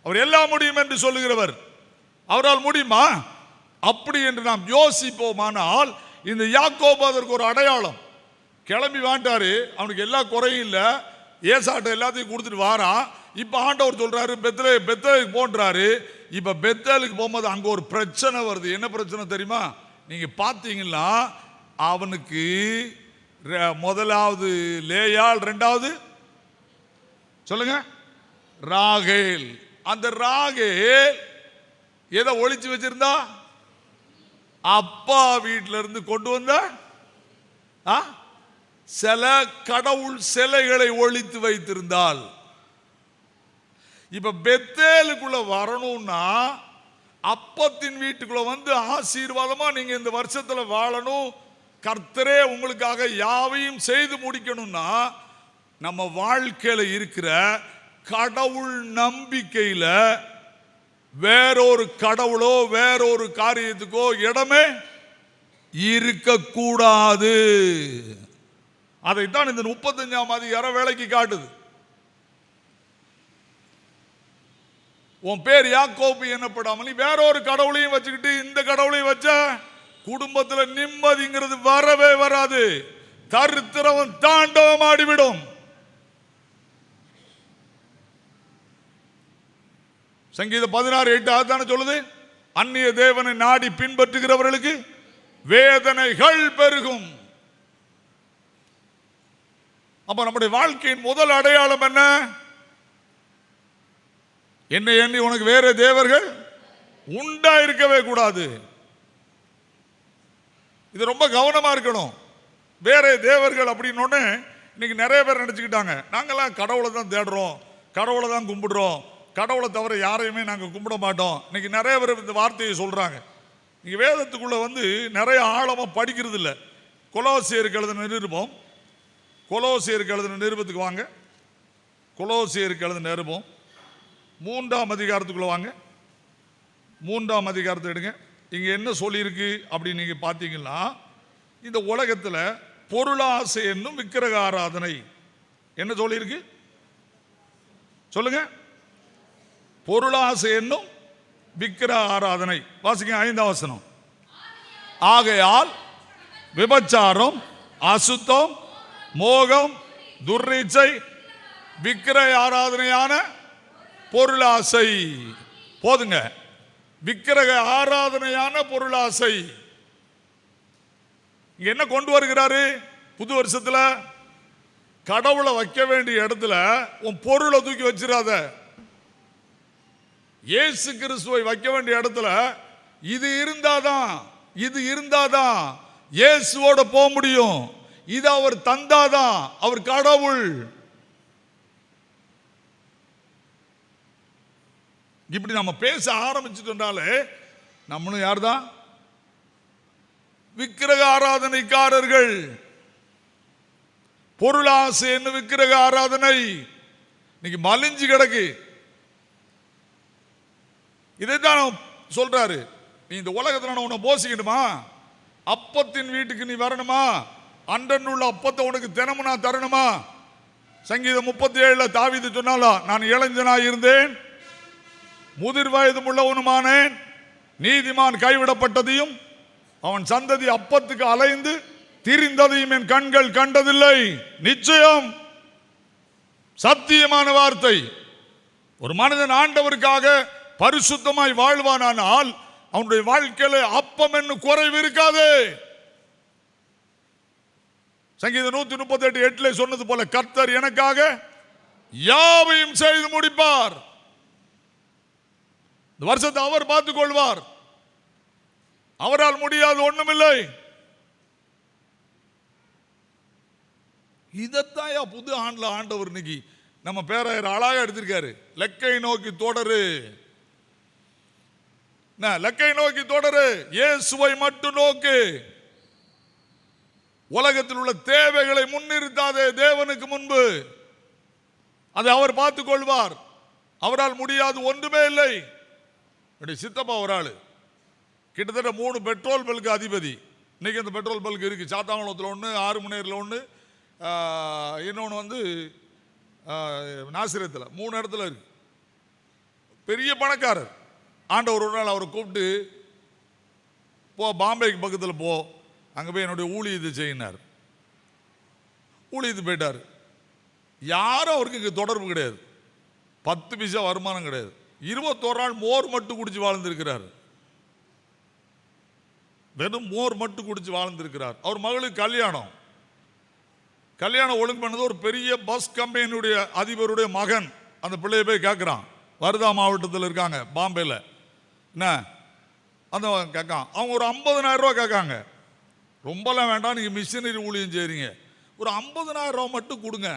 அவர் எல்லாம் முடியும் என்று சொல்லுகிறவர். அவரால் முடியுமா? அப்படி என்று நாம் யோசிப்போமானால் இந்த யாக்கோபு அதற்கு ஒரு அடையாளம். கிளம்பி வாண்டாரு, அவனுக்கு எல்லா குறையும் இல்லை, ஏசாட்ட எல்லாத்தையும் கொடுத்துட்டு வாரான். இப்ப ஆண்டவர் சொல்றாரு பெத்தேலுக்கு போன்றாரு. இப்ப பெத்தேலுக்கு போகும்போது அங்க ஒரு பிரச்சனை வருது. என்ன பிரச்சனை தெரியுமா? நீங்க பாத்தீங்கன்னா அவனுக்கு முதலாவது லேயாள், ரெண்டாவது சொல்லுங்க ராகேல். அந்த ராகேல் எதை ஒளிச்சு வச்சிருந்தா? அப்பா வீட்டில இருந்து கொண்டு வந்த சில கடவுள் சிலைகளை ஒளித்து வைத்திருந்தாள். இப்ப பெத்தேலுக்குள்ள வரணும்னா அப்பத்தின் வீட்டுக்குள்ள வந்து ஆசீர்வாதமா நீங்க இந்த வருஷத்துல வாழணும், கர்த்தரே உங்களுக்காக யாவையும் செய்து முடிக்கணும்னா நம்ம வாழ்க்கையில இருக்கிற கடவுள் நம்பிக்கையில வேறொரு கடவுளோ வேறொரு காரியத்துக்கோ இடமே இருக்கக்கூடாது. அதைத்தான் இந்த 35ஆம் அதிகாரம் வேலைக்கு காட்டுது. உன் பேர் யாக்கோபு எனப்படாமல் வேறொரு கடவுளையும் வச்சுக்கிட்டு இந்த கடவுளையும் வச்ச குடும்பத்துல நிம்மதிங்கிறது வரவே வராது. தரித்திரம் தாண்டவம் ஆடிவிடும். சங்கீதம் 16:8 அதுதானே சொல்லுது, அந்நிய தேவனை நாடி பின்பற்றுகிறவர்களுக்கு வேதனைகள் பெருகும். அப்ப நம்முடைய வாழ்க்கையின் முதல் அடையாளம் என்ன? என்னை எண்ணி உனக்கு வேற தேவர்கள் உண்டா இருக்கவே கூடாது. இது ரொம்ப கவனமா இருக்கணும். வேற தேவர்கள் அப்படின்னு இன்னைக்கு நிறைய பேர் நினைச்சுக்கிட்டாங்க, நாங்கெல்லாம் கடவுளை தான் தேடுறோம், கடவுளை தான் கும்பிடுறோம், கடவுளை தவிர யாரையுமே நாங்கள் கும்பிட மாட்டோம். இன்னைக்கு நிறைய பேர் இந்த வார்த்தையை சொல்றாங்க. நீங்க வேதத்துக்குள்ள வந்து நிறைய ஆழமா படிக்கிறது இல்லை. கொலோசியருக்கு எழுதின நிருபம், கொலோசியருக்கு எழுதின நிருபத்துக்கு வாங்க. கொலோசியருக்கு எழுதின நிருபம் 3ஆம் அதிகாரத்துக்குள்ள வாங்க. 3ஆம் அதிகாரத்தை எடுங்க. இங்க என்ன சொல்லியிருக்கு அப்படின்னு நீங்க பார்த்தீங்கன்னா, இந்த உலகத்துல பொருளாசை என்னும் விக்கிரக ஆராதனை என்ன சொல்லியிருக்கு சொல்லுங்க? பொருளாசை என்னும் விக்கிரக ஆராதனை. வாசிங்க 5ஆம் வசனம். ஆகையால் விபச்சாரம், அசுத்தம், மோகம், துர்ரீச்சை, விக்கிரக ஆராதனையான பொருளாசை போதுங்க. விக்கிரக ஆராதனையான பொருளாசை இங்க என்ன கொண்டு வருகிறாரு? புது வருஷத்துல கடவுளை வைக்க வேண்டிய இடத்துல உன் பொருளை தூக்கி வச்சிடாத. இயேசு கிறிஸ்துவை வைக்க வேண்டிய இடத்துல இது இருந்தாதான் இயேசுவோட போக முடியும். இது அவர் தந்தாதான் அவர் கடவுள். இப்படி நம்ம பேச ஆரம்பிச்சுட்டோம்னாலே நம்மளும் யார்தான்? விக்கிரக ஆராதனைக்காரர்கள். பொருளாசை என்ன விக்கிரக ஆராதனை இன்னைக்கு மலிஞ்சு கிடக்கு. இதைத்தான் சொல்றாரு. நீ இந்த உலகத்துல நான் உன்னை போசிக்கணுமா? அப்பத்தின் வீட்டுக்கு நீ வரணுமா? அன்றன் உள்ள அப்பத்தை உனக்கு தினமும் நான் தரணுமா? சங்கீதம் 37 தாவீது சொன்னாலா, நான் இளைஞனாய் இருந்தேன், முதிர் வயதும் உள்ளவனுமானேன், நீதிமான் கைவிடப்பட்டதையும் அவன் சந்ததி அப்பத்துக்கு அலைந்து திரிந்ததையும் என் கண்கள் கண்டதில்லை. நிச்சயம் சத்தியமான வார்த்தை. ஒரு மனிதன் ஆண்டவருக்காக பரிசுத்தமாய் வாழ்வானால் அவனுடைய வாழ்க்கையில அப்பம் என்னும் குறைவு இருக்காது. சங்கீதம் 138:8 சொன்னது போல கர்த்தர் எனக்காக யாவையும் செய்து முடிப்பார். இந்த வருஷத்தை அவர் பார்த்துக் கொள்வார். அவரால் முடியாது ஒண்ணுமில்லை. இதத்தான் புது ஆண்டுல ஆண்டவர் இன்னைக்கு நம்ம பேராயர் அழகா எடுத்திருக்காரு. லக்கை நோக்கி தொடரு, லக்கை நோக்கி தொடரு, இயேசுவை மட்டும் நோக்கு. உலகத்தில் உள்ள தேவைகளை முன்னிறுத்தாதே. தேவனுக்கு முன்பு அதை அவர் பார்த்துக் கொள்வார். அவரால் முடியாது ஒன்றுமே இல்லை. சித்தப்பா ஒரு ஆளு கிட்டத்தட்ட 3 பெட்ரோல் பல்க்கு அதிபதி. இன்னைக்கு அந்த பெட்ரோல் பல்க் இருக்கு. சாத்தாங்குளத்தில் ஒன்று, ஆறுமுனையரில் ஒன்று, இன்னொன்று வந்து நாசிரத்தில் 3 இடத்துல இருக்கு. பெரிய பணக்காரர். ஆண்டவர் ஒரு நாள் அவரை கூப்பிட்டு, போ பாம்பேக்கு பக்கத்தில் போ, அங்கே போய் என்னுடைய ஊழியத்தை செய்யினார். ஊழியத்து போயிட்டார். யாரும் அவருக்கு இங்கே தொடர்பு கிடையாது. 10 பைசா வருமானம் கிடையாது. 21 நாள் மோர் மட்டும் குடிச்சு வாழ்ந்திருக்கிறார். வெறும் மோர் மட்டும் குடிச்சு வாழ்ந்திருக்கிறார். அவர் மகளுக்கு கல்யாணம் ஒழுங்கு பண்ணது ஒரு பெரிய பஸ் கம்பெனியுடைய அதிபருடைய மகன். அந்த பிள்ளைய போய் கேட்குறான், வர்தா மாவட்டத்தில் இருக்காங்க, பாம்பேல. என்ன அந்த கேட்கான், அவங்க ஒரு 50,000 ரூபா கேட்காங்க. ரொம்பலாம் வேண்டாம், நீங்கள் மிஷினரி ஊழியம் செய்கிறீங்க, ஒரு 50,000 ரூபா மட்டும் கொடுங்க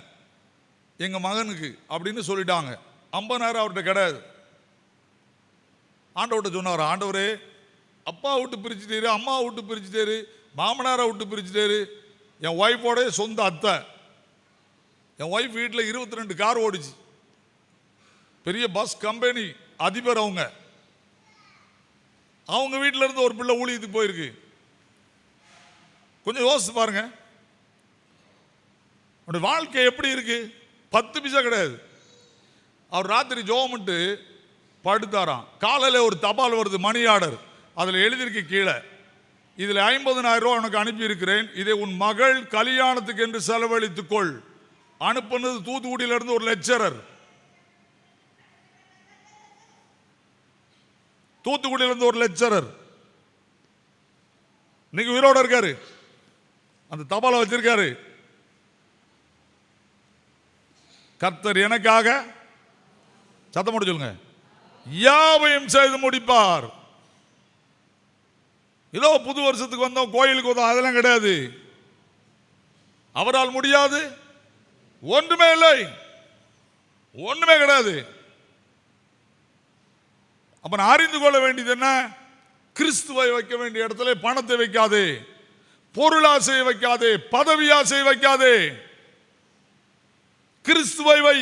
எங்கள் மகனுக்கு அப்படின்னு சொல்லிட்டாங்க. 50,000 அவர்கிட்ட கிடையாது. ஆண்டவர்கிட்ட சொன்னார், ஆண்டவரே அப்பா விட்டு பிரிச்சுட்டாரு, அம்மா விட்டு பிரிச்சுட்டாரு, மாமனாரை விட்டு பிரிச்சுட்டாரு, என் ஒய்ஃபோட சொந்த அத்தை. என் ஒய்ஃப் வீட்டில் 22 கார் ஓடிச்சு, பெரிய பஸ் கம்பெனி அதிபர். அவங்க வீட்டில் இருந்து ஒரு பிள்ளை ஊழியத்துக்கு போயிருக்கு. கொஞ்சம் யோசிச்சு பாருங்க, அவருடைய வாழ்க்கை எப்படி இருக்கு. 10 பைசா கிடையாது. அவர் ராத்திரி ஜோமிட்டு படுத்தாராம். காலையில் ஒரு தபால் வருது, மணி ஆர்டர். அதில் எழுதியிருக்கு கீழே, இதில் 50,000 ரூபா உனக்கு அனுப்பி இருக்கிறேன், இதை உன் மகள் கல்யாணத்துக்கு என்று செலவழித்துக்கொள். அனுப்புனது தூத்துக்குடியில இருந்து ஒரு லெக்சரர். தூத்துக்குடியில இருந்து ஒரு லெக்சரர் இன்னைக்கு உயிரோட இருக்காரு, அந்த தபாலை வச்சிருக்காரு. கர்த்தர் எனக்காக, சத்தம் போட்டு சொல்லுங்க, யாவையும் செய்து முடிப்பார். ஏதோ புது வருஷத்துக்கு வந்தோம், கோயிலுக்கு வந்தோம், அதெல்லாம் கிடையாது. அவரால் முடியாது ஒன்றுமே இல்லை, ஒன்றுமே கிடையாது. அப்ப நான் அறிந்து கொள்ள வேண்டியது என்ன? கிறிஸ்துவை வைக்க வேண்டிய இடத்துல பணத்தை வைக்காதே, பொருளாசையை வைக்காதே, பதவி ஆசையை வைக்காதே, கிறிஸ்துவை வை,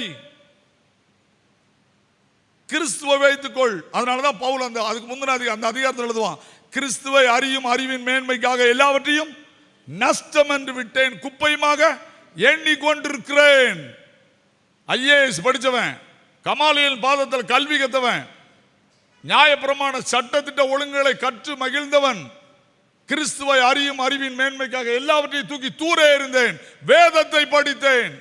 கிறிஸ்துவை வைத்துக்கொள். அதனாலதான் பவுல் அதுக்கு முந்தின அந்த அதிகாரத்தில் எழுதுவான், கிறிஸ்துவை அறியும் அறிவின் மேன்மைக்காக எல்லாவற்றையும் நஷ்டம் என்று விட்டேன், குப்பையுமாக எண்ணிக்கொண்டிருக்கிறேன். ஐஏஎஸ் படித்தவன், கமாலியல் பாதத்தில் கல்வி கத்தவன், நியாயப்பிரமாண சட்டத்திட்ட ஒழுங்குகளை கற்று மகிழ்ந்தவன், கிறிஸ்துவை அறியும் அறிவின் மேன்மைக்காக எல்லாவற்றையும் தூக்கி தூரே இருந்தேன், வேதத்தை படித்தேன்,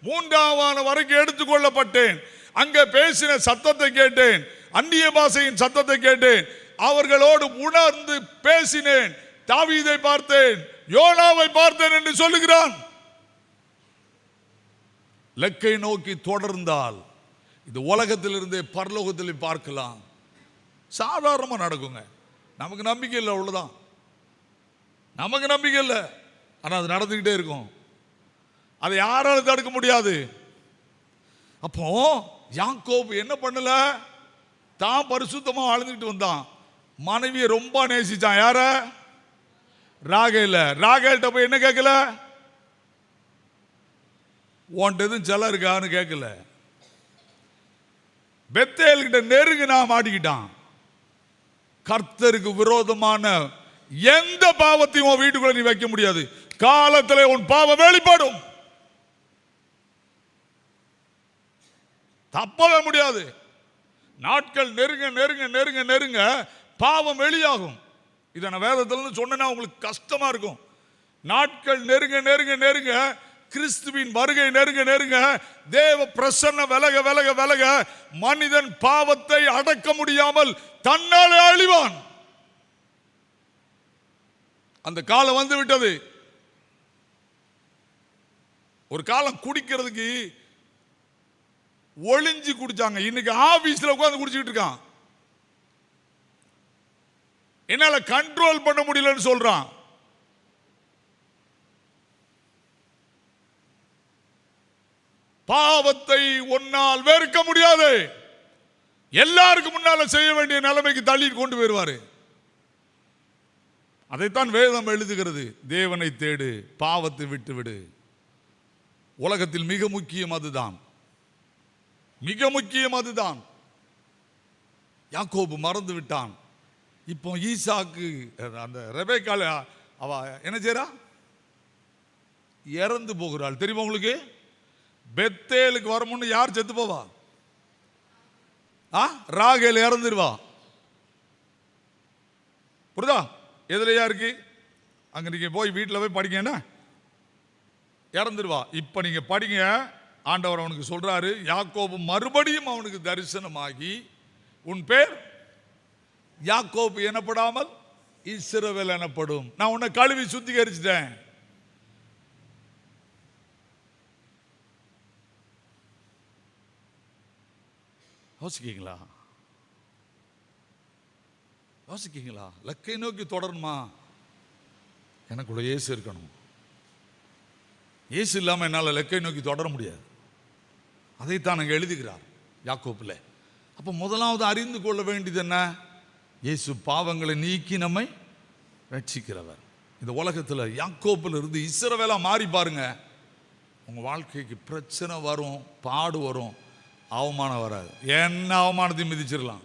3ஆம் வரைக்கும் எடுத்துக்கொள்ளப்பட்டேன், அங்கே பேசின சத்தத்தை கேட்டேன், அந்நிய பாஷையின் சத்தத்தை கேட்டேன், அவர்களோடு உணர்ந்து பேசினேன், தாவீதை பார்த்தேன், யோனாவை பார்த்தேன் என்று சொல்லுகிறான். லக்கை நோக்கி தொடர்ந்தால் இந்த உலகத்தில் இருந்தே பரலோகத்தில் பார்க்கலாம். சாதாரணமாக நடக்குங்க. நமக்கு நம்பிக்கை இல்லை, அவ்வளவுதான். நமக்கு நம்பிக்கை இல்லை, ஆனால் அது நடந்துக்கிட்டே இருக்கும். அதை யாராலும் தடுக்க முடியாது. அப்போ யாக்கோபு என்ன பண்ணல? தான் பரிசுத்தமா வாழ்ந்துட்டு வந்தான். மனைவியை ரொம்ப நேசிச்சான். யார? ராகேல. ராகேல்கிட்ட போய் என்ன கேட்கல? உன்ட்டு எதுவும் செல்ல இருக்கான்னு கேட்கல. பெத்தேல் கிட்ட நெருங்கினா மாட்டிக்கிட்டான். கர்த்தருக்கு விரோதமான எந்த பாவத்தையும் உன் வீட்டுக்குள்ள நீ வைக்க முடியாது. காலத்தில் உன் பாவம் வெளிப்படும், தப்பவே முடியாது. நாட்கள் நெருங்க நெருங்க நெருங்க நெருங்க பாவம் வெளியாகும். இதை நான் வேதத்தில் சொன்னா உங்களுக்கு கஷ்டமா இருக்கும். நாட்கள் நெருங்க நெருங்க நெருங்க, கிறிஸ்துவின் வருகை நெருங்க நெருங்க, தேவ பிரசன்ன விலக விலக விலக, மனிதன் பாவத்தை அடக்க முடியாமல் தன்னாலே அழிவான். அந்த காலம் வந்து விட்டது. ஒரு காலம் குடிக்கிறதுக்கு ஒளிஞ்சு குடிச்சாங்க. இன்னைக்கு ஆபீஸ்ல உட்கார்ந்து குடிச்சிட்டு இருக்கான். என்னால கண்ட்ரோல் பண்ண முடியலன்னு சொல்றான். பாவத்தை ஒன்னால் வெறுக்க முடியாது. எல்லாருக்கும் முன்னால செய்ய வேண்டிய நிலைமைக்கு தள்ளி கொண்டு வருவாரு. அதைத்தான் வேதம் எழுதுகிறது. தேவனை தேடு, பாவத்தை விட்டு விடு. உலகத்தில் மிக முக்கியம் அதுதான், மிக முக்கியம் அதுதான். யாக்கோபு மறந்து விட்டான். இப்போ ஈசாக்கு, அந்த ரெபேக்கால அவ என்ன செய்றா? இறந்து போகிறாள். தெரியுமா உங்களுக்கு? பெத்தேலுக்கு வரமுன்னு யார் செத்து போவா? ராகேல் இறந்துருவா. புரியுதா? எதுலையா இருக்கு? அங்க நீங்க போய் வீட்டில் போய் படிங்கன்னா இறந்துருவா. இப்ப நீங்க படிங்க. ஆண்டவர் அவனுக்கு சொல்றாரு, யாக்கோபு மறுபடியும் அவனுக்கு தரிசனமாகி, உன் பேர் யாக்கோபு எனப்படாமல் இஸ்ரவேல் எனப்படும். நான் உன்னை கழுவி சுத்திகரிச்சிட்டேன். யோசிக்கீங்களா? யோசிக்கீங்களா? லக்கை நோக்கி தொடரணுமா? எனக்குள்ள இயேசு இருக்கணும். இயேசு இல்லாமல் என்னால் லக்கை நோக்கி தொடர முடியாது. அதைத்தான் அங்கே எழுதுகிறார் யாக்கோபில். அப்போ முதலாவது அறிந்து கொள்ள வேண்டியது என்ன? இயேசு பாவங்களை நீக்கி நம்மை ரட்சிக்கிறவர். இந்த உலகத்தில் யாக்கோபில் இருந்து இஸ்ரவேலா மாறி பாருங்க. உங்கள் வாழ்க்கைக்கு பிரச்சனை வரும், பாடு வரும், அவமானம் வராது. என்ன அவமானத்தையும் மிதிச்சிடலாம்.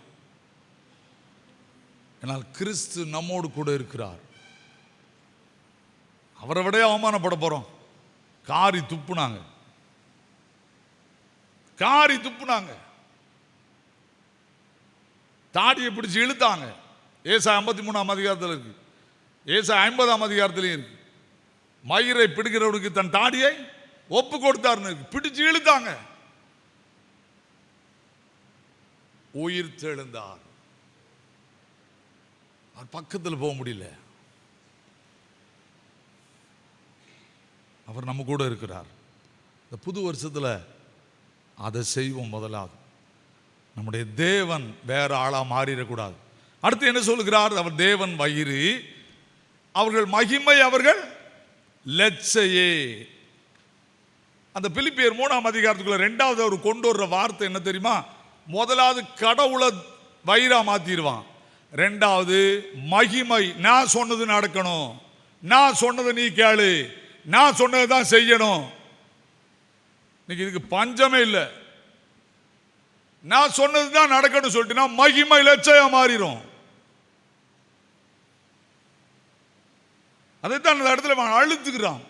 ஏன்னால் கிறிஸ்து நம்மோடு கூட இருக்கிறார். அவரை விட அவமானப்பட போகிறோம். காரி துப்புனாங்க, காரி துப்புனாங்க, தாடியை பிடிச்சி இழுத்தாங்க. ஏசாயா 53ஆம் அதிகாரத்தில் இருக்கு, ஏசாயா 50ஆம் அதிகாரத்திலையும் இருக்கு. மயிரை பிடிக்கிறவருக்கு தன் தாடியை ஒப்பு கொடுத்தாருன்னு இருக்கு. பிடிச்சு இழுத்தாங்க. உயிர் தெழுந்தார். அவர் பக்கத்தில் போக முடியல. அவர் நம்ம கூட இருக்கிறார். இந்த புது வருஷத்தில் அதை செய்வோம். முதலாவது நம்முடைய தேவன் வேற ஆளா மாறிடக்கூடாது. அடுத்து என்ன சொல்லுகிறார்? அவர் தேவன் வயிறு, அவர்கள் மகிமை அவர்கள் லட்சையே. அந்த பிலிப்பியர் 3ஆம் அதிகாரத்துக்குள்ள 2வது அவர் கொண்டு வர்ற வார்த்தை என்ன தெரியுமா? முதலாவது கடவுளை வயிறா மாத்திடுவான். 2வது மகிமை. நான் சொன்னது நடக்கணும், நான் சொன்னதை நீ கேளு, நான் சொன்னதை தான் செய்யணும். இன்னைக்கு இதுக்கு பஞ்சமே இல்லை. நான் சொன்னது தான் நடக்கணும் சொல்லிட்டு மகிமை லட்சையா மாறிடும். அதைத்தான் இந்த இடத்துல அழுத்துக்கிறான்.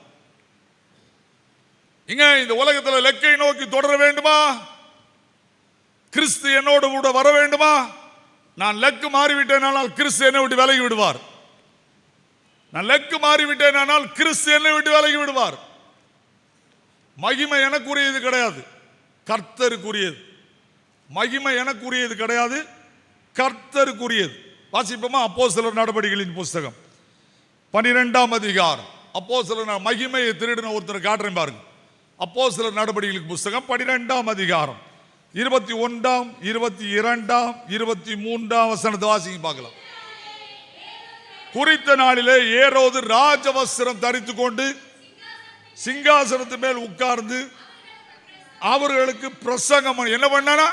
இங்க இந்த உலகத்தில் லக்கை நோக்கி தொடர வேண்டுமா? கிறிஸ்து என்னோடு கூட வர வேண்டுமா? நான் லக்கு மாறிவிட்டேனால் கிறிஸ்து என்னை விட்டு விலகி விடுவார். நான் லக்கு மாறிவிட்டேனால் கிறிஸ்து என்னை விட்டு விலகி விடுவார். மகிமை எனக்குரியது கிடையாது, கர்த்தருக்குரியது. மகிமை எனக்குரியது கிடையாது, கர்த்தருக்குரியது. வாசிப்போமா? அப்போஸ்தலர் நடபடிகளின் புஸ்தகம் 12ஆம் அதிகாரம். அப்போஸ்தலர் மகிமையை திருடின ஒருத்தர் காட்டுறேன் பாருங்க. அப்போஸ்தலர் நடபடிகளின் புஸ்தகம் 12ஆம் அதிகாரம் 21ஆம் 22ஆம் 23ஆம் வசனத்தை வாசிங்க பார்க்கலாம். குறித்த நாளிலே ஏரோது ராஜவஸ்திரம் தரித்து கொண்டு சிங்காசனத்து மேல் உட்கார்ந்து அவர்களுக்கு பிரசங்கம் என்ன பண்ணா?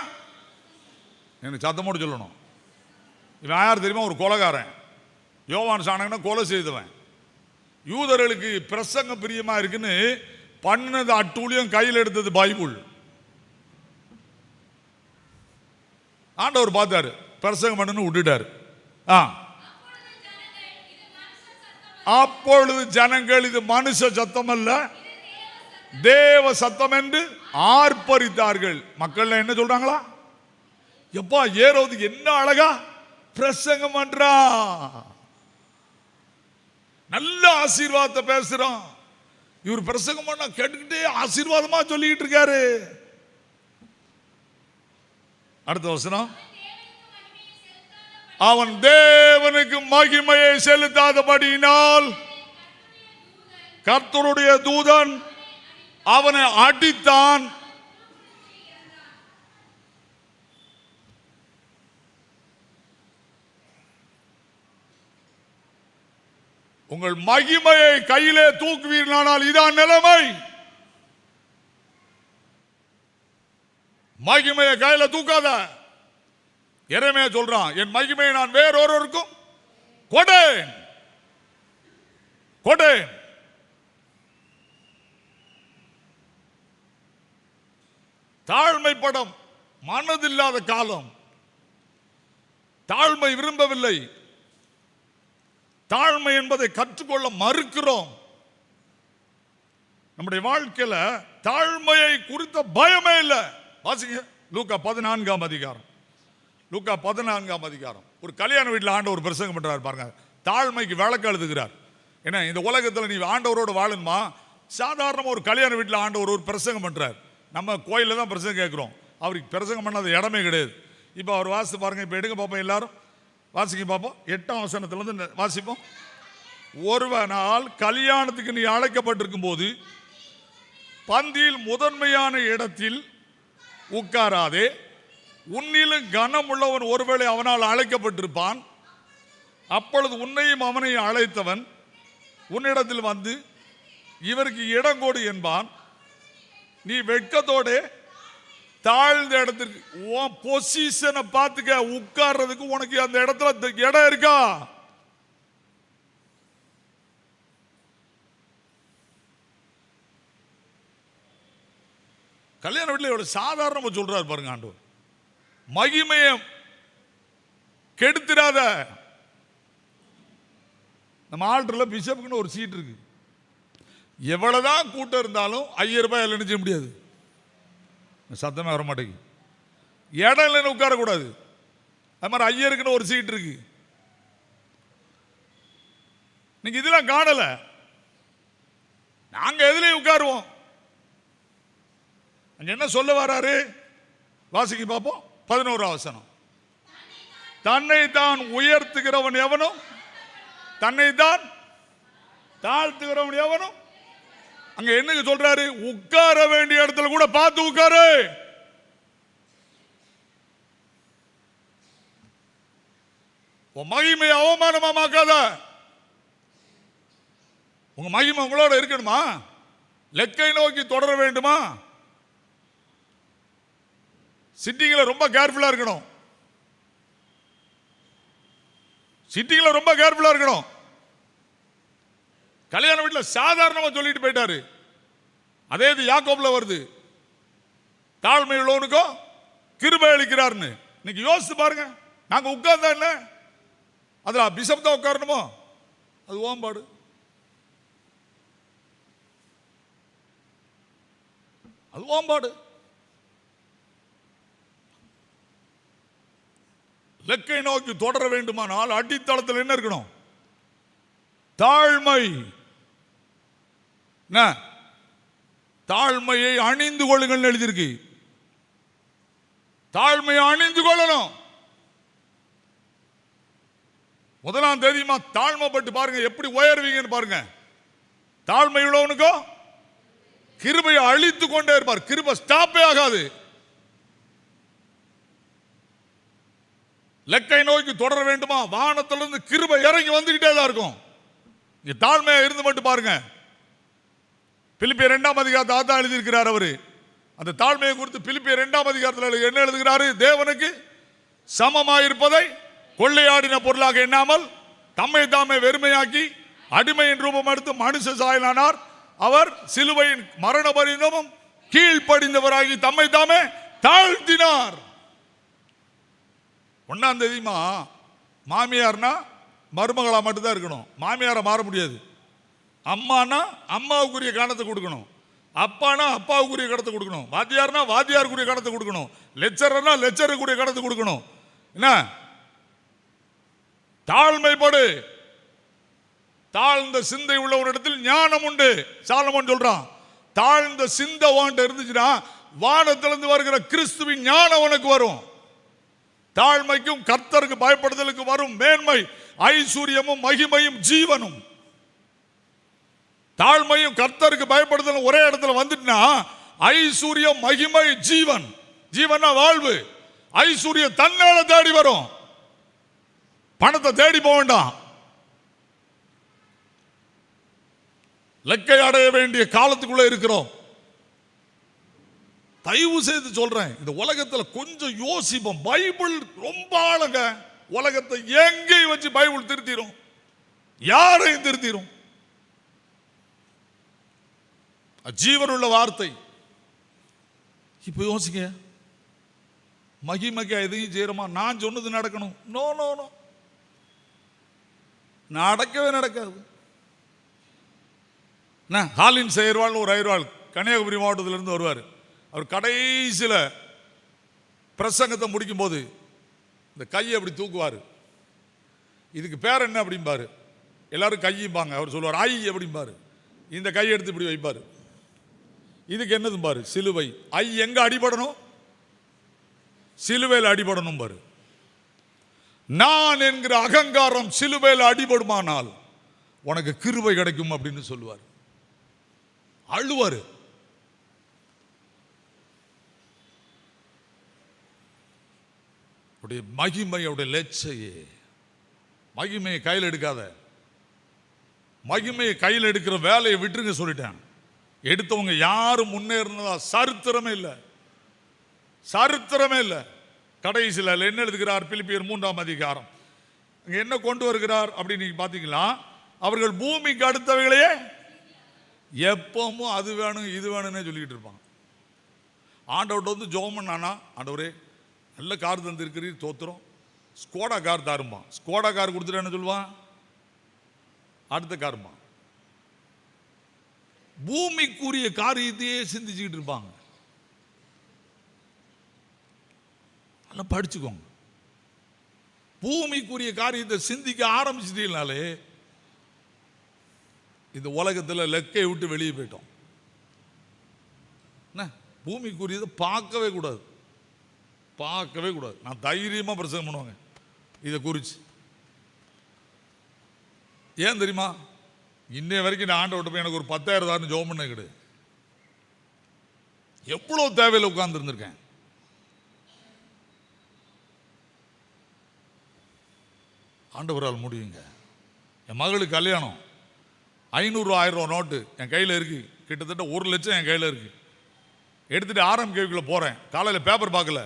எனக்கு சத்தமோடு சொல்லணும். இவன் யார் தெரியுமா? ஒரு கொலைகாரன். யோவான் சாணகனை கொலை செய்தவன். யூதர்களுக்கு பிரசங்க பிரியமா இருக்குன்னு பண்ணது அட்டூழியம், கையில் எடுத்தது பைபிள். ஆண்டவர் பார்த்தாரு, பிரசங்கம் பண்ணு விட்டுட்டாரு. அப்பொழுது ஜனங்கள் இது மனுஷ சத்தம் அல்ல, தேவ சத்தம் என்று ஆர்ப்பரித்தார்கள். மக்கள் என்ன சொல்றாங்களா? எப்பா ஏரோது என்ன அழகா பிரசங்கம் பண்றா, நல்ல ஆசீர்வாதத்தை பேசுறான். இவர் பிரசங்கம் பண்ண கேட்டுக்கிட்டே ஆசீர்வாதமா சொல்லிக்கிட்டு இருக்காரு. அடுத்த வசனம், அவன் தேவனுக்கு மகிமையை செலுத்தாதபடியினால் கர்த்தருடைய தூதன் அவனை அடித்தான். உங்கள் மகிமையை கையிலே தூக்குவீர்களானால் இதான் நிலைமை. மகிமையை கையில தூக்காத. எரேமியா சொல்றான், என் மகிமையை நான் வேறொருவருக்கும் கொடேன் கொடேன். தாழ்மை படம் மனதில்லாத காலம். தாழ்மை விரும்பவில்லை. தாழ்மை என்பதை கற்றுக்கொள்ள மறுக்கிறோம். நம்முடைய வாழ்க்கையில தாழ்மையை குறித்த பயமே இல்லை. வாசிங்க லூக்கா 14ஆம் அதிகாரம். லூக்கா 14ஆம் அதிகாரம். ஒரு கல்யாண வீட்டில் ஆண்டவர் பிரசங்கம் பண்றாரு பாருங்க. தாழ்மைக்கு விளக்கு எழுதுகிறார். ஏன்னா இந்த உலகத்தில் நீ ஆண்டவரோடு வாழணுமா? சாதாரணமாக ஒரு கல்யாண வீட்டில் ஆண்டவர் ஒரு பிரசங்கம் பண்றார். நம்ம கோயிலில் தான் பிரசங்கம் கேட்குறோம். அவருக்கு பிரசங்கம் பண்ணாத இடமே கிடையாது. இப்போ அவர் வாசித்து பாருங்க. இப்போ எடுங்க பார்ப்போம், எல்லாரும் வாசிக்க பார்ப்போம். 8ஆம் வசனத்திலிருந்து வாசிப்போம். ஒருவனால் கல்யாணத்துக்கு நீ அழைக்கப்பட்டிருக்கும் போது பந்தியில் முதன்மையான இடத்தில் உட்காராதே, உன்னிலும் கனம் உள்ளவன் ஒருவேளை அவனால் அழைக்கப்பட்டிருப்பான். அப்பொழுது உன்னையும் அவனையும் அழைத்தவன் உன்னிடத்தில் வந்து இவருக்கு இடம் கொடு என்பான். நீ வெட்கத்தோடு தாழ்ந்த இடத்திற்கு பொசிஷனை பார்த்துக்க, உட்கார்றதுக்கு உனக்கு அந்த இடத்துல இடம் இருக்கா? கல்யாண வீட்டில் எவ்வளவு சாதாரணமா சொல்றாரு பாருங்க ஆண்டவர். மகிமையை கெடுத்துடாத. நம்ம ஆல்டர்ல பிஷப்புக்குன்னு ஒரு சீட் இருக்கு. எவ்வளவுதான் கூட்டம் இருந்தாலும் 5000 ரூபாய் அதில் நினைச்ச முடியாது. சத்தமே வர மாட்டேங்குது. இடம் இல்லைன்னு உட்காரக்கூடாது. அது மாதிரி ஐயருக்குன்னு ஒரு சீட் இருக்கு. நீங்க இதெல்லாம் காணல. நாங்க எதுலயும் உட்காருவோம். அங்க என்ன சொல்ல வராரு? வாசிக்க பார்ப்போம். 11ஆம் வசனம். தன்னை தான் உயர்த்துகிறவன் எவனும், தன்னை தான் தாழ்த்துகிறவன் எவனும். அங்க என்ன சொல்றாரு? உட்கார வேண்டிய இடத்துல கூட பார்த்து உட்காரு. உன் மகிமையை அவமானமாக்காத. உங்க மகிமை உங்களோட இருக்கணுமா? லெக்கை நோக்கி தொடர வேண்டுமா? சிட்டிங்கள ரொம்ப கேர்ஃபுல்லா இருக்கணும். சிட்டிங்கள ரொம்ப கேர்ஃபுல்லா இருக்கணும். கல்யாண வீட்டில் சாதாரணமா சொல்லிட்டு போயிட்டாரு. அதே இது யாக்கோபுல வருது. தாழ்மை உள்ளவனுக்கோ கிருபை அளிக்கிறார்னு. இன்னைக்கு யோசிச்சு பாருங்க. நாங்க உட்கார்ந்தா என்ன, அதுல பிஷப் தான் உட்காரணுமோ? அது ஓம்பாடு. அது ஓம்பாடு. லெக்கை நோக்கி தொடர வேண்டுமானால் அடித்தளத்தில் என்ன இருக்கணும்? தாழ்மை. தாழ்மையை அணிந்து கொள்ளுங்கள் எழுதியிருக்கு. தாழ்மையை அணிந்து கொள்ளணும். 1ஆம் தேதிமா தாழ்மைப்பட்டு பாருங்க, எப்படி உயர்வீங்கன்னு பாருங்க. தாழ்மை உள்ளவனுக்கோ கிருபையை அழித்து கொண்டே இருப்பார். கிருபை ஸ்டாப்பே ஆகாது. லெக்கை நோக்கி தொடர வேண்டுமா? வானத்திலிருந்து கிருபை இறங்கி வந்துகிட்டே தான் இருக்கும். தாழ்மையா இருந்து மட்டும் பாருங்க. பிலிப்பியர் 2ஆம் அதிகாரத்தை அதான் எழுதியிருக்கிறார் அவரு. அந்த தாழ்மையை குறித்து பிலிப்பியர் 2ஆம் அதிகாரத்தில் என்ன எழுதுகிறாரு? தேவனுக்கு சமமாயிருப்பதை கொள்ளையாடின பொருளாக எண்ணாமல் தம்மை தாமே வெறுமையாக்கி அடிமையின் ரூபம் எடுத்து மனுஷ சாயலானார். அவர் சிலுவையின் மரண பரிந்தமும் கீழ்ப்படிந்தவராகி தம்மை தாமே தாழ்த்தினார். 1ஆம் தேதிமா மாமியார்னா மருமகளா மட்டும்தான் இருக்கணும். மாமியாரை மாற முடியாது. அம்மானா அம்மாவுக்குரிய கணத்தை கொடுக்கணும். அப்பானா அப்பாவுக்குரிய கடத்தை கொடுக்கணும். வாத்தியார்னா வாத்தியாருக்குரிய கடத்தை கொடுக்கணும். லெக்சரர்னா லெக்சருக்குரிய கடத்தை கொடுக்கணும். என்ன? தாழ்மைப்படு. தாழ்ந்த சிந்தை உள்ள ஒரு இடத்தில் ஞானம் உண்டு. சாலமோன் சொல்றான், தாழ்ந்த சிந்தை வாண்ட இருந்துச்சுன்னா வானத்திலிருந்து வருகிற கிறிஸ்துவின் ஞானம் உனக்கு வரும். தாழ்மைக்கும் கர்த்தருக்கு பயப்படுதலுக்கு வரும் மேன்மை ஐஸ்வர்யமும் மகிமையும் ஜீவனும். தாழ்மையும் கர்த்தருக்கு பயப்படுதலும் ஒரே இடத்துல வந்துட்டுனா ஐஸ்வர்யம் மகிமை ஜீவன். ஜீவனா வாழ்வு. ஐஸ்வர்யம் தன்னால தேடி வரும். பணத்தை தேடி போக வேண்டாம். லெக்கை அடைய வேண்டிய காலத்துக்குள்ள இருக்கிறோம். தயவு செய்து சொல்றேன், இந்த உலகத்துல கொஞ்சம் யோசிப்போம். பைபிள் ரொம்ப ஆளுங்க. உலகத்தை எங்கேயும் வச்சு பைபிள் திருத்திரும், யாரையும் திருத்திரும். ஜீவனுள்ள வார்த்தை. இப்ப யோசிக்க, மகிமைக்கு எதையும் செய்யறோமா? நான் சொன்னது நடக்கணும். நோ நோ நோ, நடக்கவே நடக்காது. ஹாலின் செயர்வாள் ஒரு ஐயர்வாள் கன்னியாகுமரி மாவட்டத்திலிருந்து வருவார். அவர் கடைசியில் பிரசங்கத்தை முடிக்கும் போது இந்த கையை அப்படி தூக்குவார். இதுக்கு பேர் என்ன அப்படிம்பாரு. எல்லாரும் கையும்பாங்க. அவர் சொல்லுவார் ஐ அப்படிம்பாரு. இந்த கையை எடுத்து இப்படி வைப்பார். இதுக்கு என்னதும் பாரு, சிலுவை. ஐ எங்க அடிபடணும்? சிலுவையில் அடிபடணும் பாரு. நான் என்கிற அகங்காரம் சிலுவையில் அடிபடுமானால் உனக்கு கிருபை கிடைக்கும் அப்படின்னு சொல்லுவார். அழுவாரு. உடைய மகிமையுடைய லட்சையே. மகிமையை கையில் எடுக்காத. மகிமையை கையில் எடுக்கிற வேலையை விட்டுருங்க சொல்லிட்டேன். எடுத்தவங்க யாரும் முன்னேறினதா சரித்திரமே இல்லை, சரித்திரமே இல்லை. கடைசியில் என்ன எழுதுகிறார்? பிலிப்பியர் 3ஆம் அதிகாரம் என்ன கொண்டு வருகிறார் அப்படின்னு நீங்க பாத்தீங்களா? அவர்கள் பூமிக்கு அடுத்தவைகளையே எப்பவும் அது வேணும் இது வேணும்னே சொல்லிக்கிட்டு இருப்பாங்க. ஆண்டவர்கிட்ட வந்து ஜெபம் பண்ணானா, ஆண்டவரே நல்ல கார் தந்திருக்கிறீர் தோத்துறோம், ஸ்கோடா கார் தாருமா. ஸ்கோடா கார் கொடுத்துட்டு என்ன சொல்லுவான்? அடுத்த காருமா. பூமிக்குரிய காரியத்தையே சிந்திச்சுக்கிட்டு இருப்பாங்க. நல்லா படிச்சுக்கோங்க. பூமிக்குரிய காரியத்தை சிந்திக்க ஆரம்பிச்சிட்டீங்கனாலே இந்த உலகத்தில் லெக்கை விட்டு வெளியே போயிட்டோம். என்ன பூமிக்குரியதை பார்க்கவே கூடாது, பார்க்கவே கூடாது. நான் தைரியமாக பிரசங்கம் பண்ணுவாங்க இதை குறித்து. ஏன் தெரியுமா? இன்னைய வரைக்கும் நான் ஆண்டவர்கிட்ட போய் எனக்கு ஒரு 10,000 தாருன்னு ஜெபம் பண்ண கிடையாது. எவ்வளோ தேவையில் உட்கார்ந்துருந்துருக்கேன். ஆண்டவரால் முடியுங்க. என் மகளுக்கு கல்யாணம் 500 1000 நோட்டு என் கையில் இருக்கு, கிட்டத்தட்ட 1 லட்சம் என் கையில் இருக்கு. எடுத்துட்டு RMKக்குள்ள போறேன். காலையில் பேப்பர் பார்க்கல,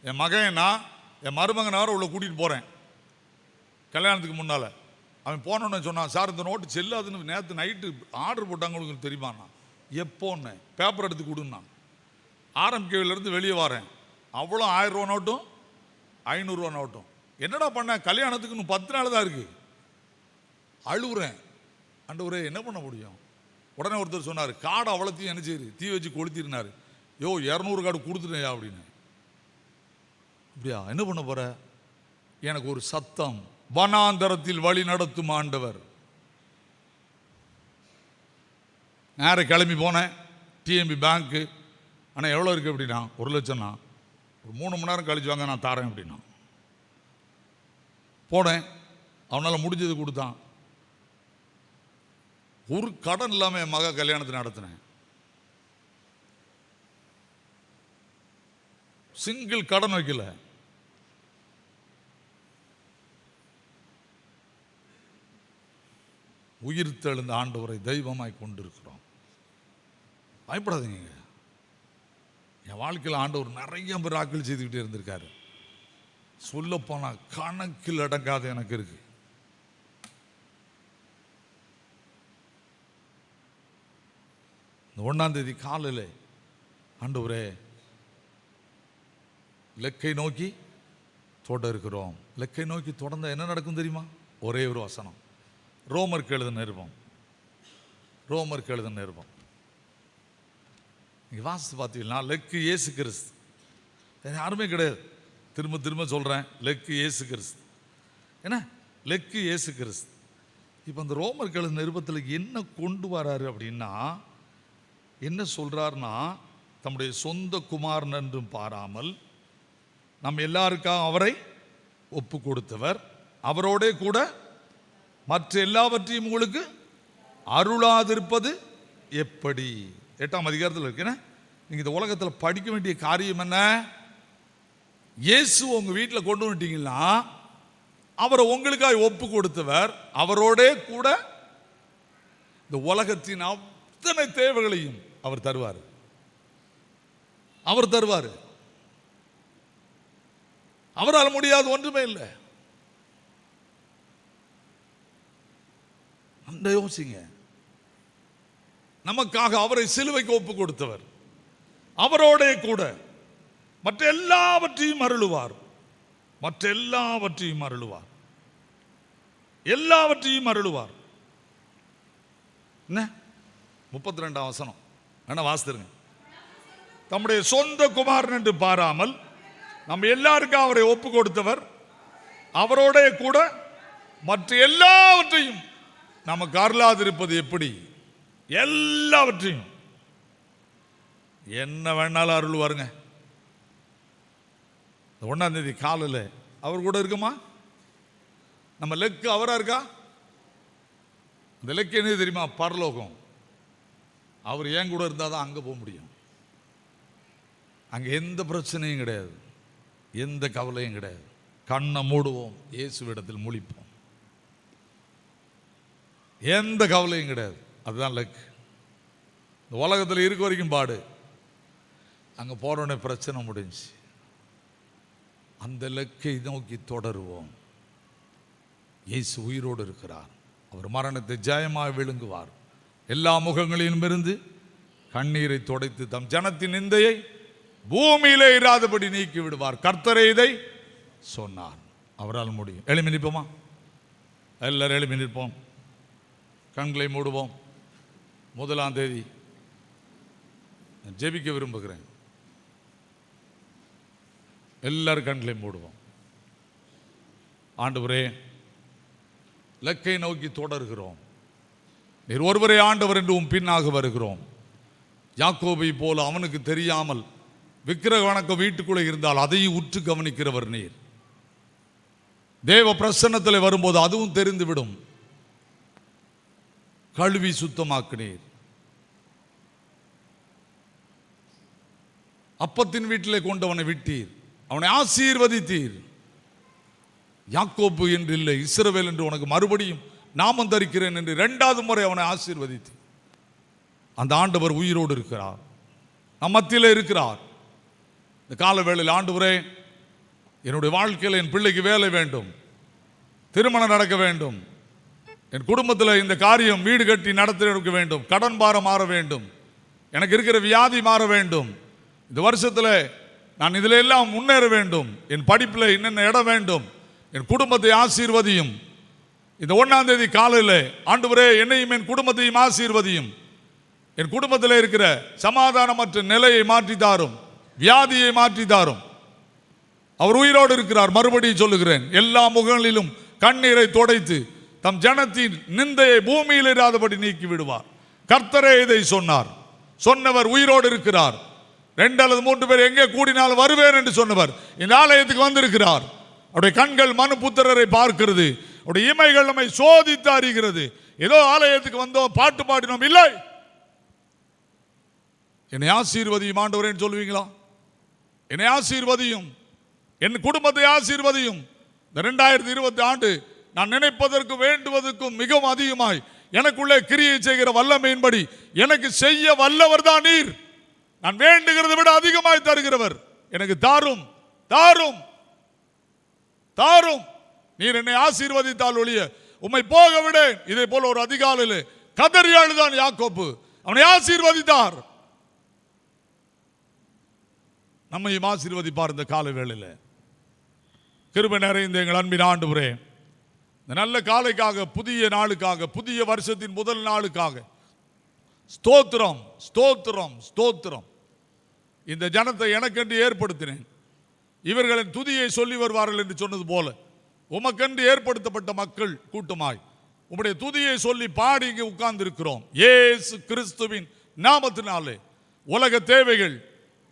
என் மகன் நான் என் மருமகனார உள்ள கூட்டிட்டு போறேன். கல்யாணத்துக்கு முன்னால அவன் போனோன்னு சொன்னான், சார் இந்த நோட்டு செல்லாதுன்னு நேற்று நைட்டு ஆர்டர் போட்டாங்க, உங்களுக்கு தெரியுமாண்ணா? எப்போன்னு பேப்பர் எடுத்து கொடுன்னா. RMKவிலேருந்து வெளியே வரேன், அவ்வளோ 1000 ரூபா நோட்டும் 500 ரூபா நோட்டும். என்னடா பண்ண? கல்யாணத்துக்கு இன்னும் 10 நாள் தான் இருக்கு. அழுவுறேன், ஆண்டவரே என்ன பண்ண முடியும்? உடனே ஒருத்தர் சொன்னார், காடை அவ்வளோத்தையும் என்ன செய்யுது, தீ வச்சு கொளுத்திருந்தாரு. 200 கார்டு கொடுத்துட்டேயா அப்படின்னு. அப்படியா, என்ன பண்ண போற? எனக்கு ஒரு சத்தம், வனாந்தரத்தில் வழி நடத்தும் ஆண்டவர். நேர கிளம்பி போனேன் TMB பேங்க்கு. ஆனால் எவ்வளோ இருக்கு அப்படின்னா 1 லட்சம்னா, ஒரு 3 மணி நேரம் கழிச்சு வாங்க நான் தாரேன் அப்படின்னா. போனேன், அவனால் முடிஞ்சது கொடுத்தான். ஒரு கடன் இல்லாமல் என் மக கல்யாணத்தை நடத்தினேன். சிங்கிள் கடன் வைக்கல. உயிர்த்தெழுந்த ஆண்டவரை தெய்வமாய் கொண்டிருக்கிறோம். பயப்படாதீங்க. என் வாழ்க்கையில் ஆண்டவர் நிறைய மிராக்கிள் செய்துக்கிட்டே இருந்திருக்காரு. சொல்லப்போனால் கணக்கில் அடங்காத எனக்கு இருக்கு. இந்த 1ஆம் தேதி காலையில் ஆண்டவரே லெக்கை நோக்கி தொட இருக்கிறோம். லெக்கை நோக்கி தொடர்ந்த என்ன நடக்கும் தெரியுமா? ஒரே ஒரு வசனம், ரோமருக்கு எழுதின நிருபம். ரோமருக்கு எழுதின நிருபம் நீங்கள் வாசித்து பார்த்தீங்கன்னா, லெக்கு இயேசு கிறிஸ்து, யாருமே கிடையாது. திரும்ப திரும்ப சொல்கிறேன், லெக்கு இயேசு கிறிஸ்து. என்ன லெக்கு இயேசு கிறிஸ்து. இப்போ அந்த ரோமருக்கு எழுதின நிருபத்தில் என்ன கொண்டு வராரு அப்படின்னா, என்ன சொல்கிறாருன்னா, தம்முடைய சொந்த குமாரன் என்றும் பாராமல் நம்ம எல்லாருக்காக அவரை ஒப்பு கொடுத்தவர், அவரோட கூட மற்ற எல்லாவற்றையும் உங்களுக்கு அருளாதிருப்பது எப்படி? 8ஆம் அதிகாரத்தில் இருக்குன்னா, நீங்கள் இந்த உலகத்தில் படிக்க வேண்டிய காரியம் என்ன? இயேசு உங்கள் வீட்டில் கொண்டு வந்துட்டீங்கன்னா, அவரை உங்களுக்காக ஒப்பு கொடுத்தவர், அவரோட கூட இந்த உலகத்தின் அத்தனை தேவைகளையும் அவர் தருவார். அவர் தருவார். அவரால் முடியாது ஒன்றுமே இல்லை. அந்த யோசிங்க, நமக்காக அவரை சிலுவைக்கு ஒப்பு கொடுத்தவர், அவரோட கூட மற்ற எல்லாவற்றையும் அருளுவார். மற்ற எல்லாவற்றையும் அருளுவார். எல்லாவற்றையும் அருளுவார். என்ன 32ஆம் வசனம் என்ன வாசித்துருங்க. தம்முடைய சொந்த குமாரன் என்று பாராமல் நம்ம எல்லாருக்கும் அவரை ஒப்பு கொடுத்தவர், அவரோட கூட மற்ற எல்லாவற்றையும் நமக்கு அருளாதிருப்பது எப்படி? எல்லாவற்றையும் என்ன வேணாலும் அருள்வாருங்க. 1ஆம் தேதி காலையில் அவர் கூட இருக்குமா? நம்ம லெக்கு அவரா இருக்கா? இந்த லெக்கு என்ன தெரியுமா? பரலோகம். அவர் ஏன் கூட இருந்தால் தான் அங்கே போக முடியும். அங்கே எந்த பிரச்சனையும் கிடையாது. எந்த கவலையும் கிடையாது. கண்ணை மூடுவோம், இயேசுவிடத்தில் முழிப்போம். எந்த கவலையும் கிடையாது. அதுதான் லக்கு. இந்த உலகத்தில் இருக்க வரைக்கும் பாடு, அங்கே போறோன்னே பிரச்சனை முடிஞ்சு. அந்த லக்கை நோக்கி தொடருவோம். இயேசு உயிரோடு இருக்கிறார். அவர் மரணத்தை ஜெயமாக விழுங்குவார். எல்லா முகங்களிலும் இருந்து கண்ணீரை துடைத்து தம் ஜனத்தின் நிந்தையை பூமியிலே இராதபடி நீக்கி விடுவார். கர்த்தரே இதை சொன்னார். அவரால் முடியும். எழுப்பி நிற்போமா? எல்லாரும் எழுப்பி நிற்போம். கண்களை மூடுவோம். 1ஆம் தேதி ஜெபிக்க விரும்புகிறேன். எல்லாரும் கண்களை மூடுவோம். ஆண்டவரே, லக்கை நோக்கி தொடர்கிறோம். நீர் ஒருவரே ஆண்டவர் என்று உம் பின்னாக வருகிறோம். யாக்கோபை போல அவனுக்கு தெரியாமல் விக்கிரக வணக்கம் வீட்டுக்குள்ளே இருந்தால் அதையும் உற்று கவனிக்கிறவர் நீர். தேவ பிரசன்னத்தில் வரும்போது அதுவும் தெரிந்துவிடும். கழுவி சுத்தமாக்கினீர். அப்பத்தின் வீட்டிலே கொண்டவனை விட்டீர். அவனை ஆசீர்வதித்தீர். யாக்கோப்பு என்று இல்லை, இஸ்ரவேல் என்று உனக்கு மறுபடியும் நாமம் தரிக்கிறேன் என்று 2வது முறை அவனை ஆசீர்வதித்தீர். அந்த ஆண்டவர் உயிரோடு இருக்கிறார், நம் மத்தியில் இருக்கிறார். இந்த கால வேளையில் ஆண்டவரே, என்னுடைய வாழ்க்கையில் என் பிள்ளைக்கு வேலை வேண்டும், திருமணம் நடக்க வேண்டும், என் குடும்பத்தில் இந்த காரியம் வீடு கட்டி நடத்த வேண்டும், கடன் பாரம் மாற வேண்டும், எனக்கு இருக்கிற வியாதி மாற வேண்டும், இந்த வருஷத்தில் நான் இதில் எல்லாம் முன்னேற வேண்டும், என் படிப்பில் என்னென்ன இடம் வேண்டும், என் குடும்பத்தை ஆசீர்வதியும். இந்த 1ஆம் தேதி காலையில் ஆண்டவரே என்னையும் என் குடும்பத்தையும் ஆசீர்வதியும். என் குடும்பத்தில் இருக்கிற சமாதானமற்ற நிலையை மாற்றி தாரும், வியாதியை மாற்றி தாரும். அவர் உயிரோடு இருக்கிறார். மறுபடியும் சொல்லுகிறேன், எல்லா முகங்களிலும் கண்ணீரை துடைத்து தம் ஜனத்தின் நிந்தையை பூமியில் இராதபடி நீக்கி விடுவார். கர்த்தரே இதை சொன்னார். சொன்னவர் உயிரோடு இருக்கிறார். 2 அல்லது 3 பேர் எங்கே கூடினாலும் வருவேன் என்று சொன்னவர் இந்த ஆலயத்துக்கு வந்திருக்கிறார். அவருடைய கண்கள் மனுபுத்திரரை பார்க்கிறது. அவருடைய இமைகள் நம்மை சோதித்து அறிகிறது. ஏதோ ஆலயத்துக்கு வந்தோம், பாட்டு பாடினோம், இல்லை. என்னை ஆசீர்வதியும் ஆண்டவரே சொல்லுவீங்களா? என்னை ஆசீர்வதியும், என் குடும்பத்தை ஆசீர்வதியும். இந்த 2020 ஆண்டு நான் நினைப்பதற்கு வேண்டுவதற்கும் மிகவும் அதிகமாய் எனக்குள்ளே கிரியை செய்கிற வல்லமையின்படி எனக்கு செய்ய வல்லவர் தான் நீர். நான் வேண்டுகிறதை விட அதிகமாய் தருகிறவர். எனக்கு தாரும் தாரும் தாரும். நீர் என்னை ஆசீர்வதித்தால் ஒழிய உம்மை போக விட. இதே போல ஒரு அதிகாலையில் கதறி அழுதான் யாக்கோப்பு. அவனை ஆசீர்வதித்தார். நம்மையும் ஆசீர்வதிப்பார். இந்த காலை வேளையில் கிருபை நிறைந்த எங்கள் அன்பின் ஆண்டவரே, இந்த நல்ல காலைக்காக, புதிய நாளுக்காக, புதிய வருஷத்தின் முதல் நாளுக்காக ஸ்தோத்திரம் ஸ்தோத்திரம் ஸ்தோத்திரம். இந்த ஜனத்தை எனக்கென்று ஏற்படுத்தினேன். இவர்களின் துதியை சொல்லி வருவார்கள் என்று சொன்னது போல உமக்கென்று ஏற்படுத்தப்பட்ட மக்கள் கூட்டமாய் உம்முடைய துதியை சொல்லி பாடி இங்கே உட்கார்ந்து இருக்கிறோம். இயேசு கிறிஸ்துவின் நாமத்தினாலே உலக தேவைகள்,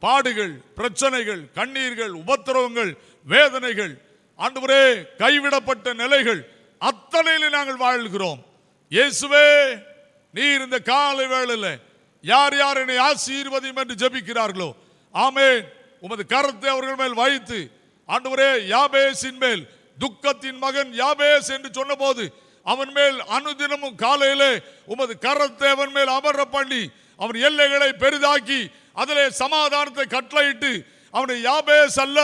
பாடுகள், பிரச்சனைகள், கண்ணீர்கள், உபத்திரவங்கள், வேதனைகள், ஆண்டவரே கைவிடப்பட்ட நிலைகள் அத்தனையிலே நாங்கள் வாழ்கிறோம். இயேசுவே, நீர் இந்த காலை வேளையில் யார் யார் என்னை ஆசீர்வதியும் என்று ஜெபிக்கிறார்களோ, ஆமென், உமது கரத்தை அவர்கள் மேல் வைத்து, ஆண்டவரே, யாபேசின் மேல் துக்கத்தின் மகன் யாபேஸ் என்று சொன்ன போது அவன் மேல் அனுதினமும் காலையிலே உமது கரத்தை அவன் மேல் அமர பண்ணி அவன் எல்லைகளை பெரிதாக்கி அதிலே சமாதானத்தை கட்டளையிட்டு அவனை யாபேஸ் அல்ல,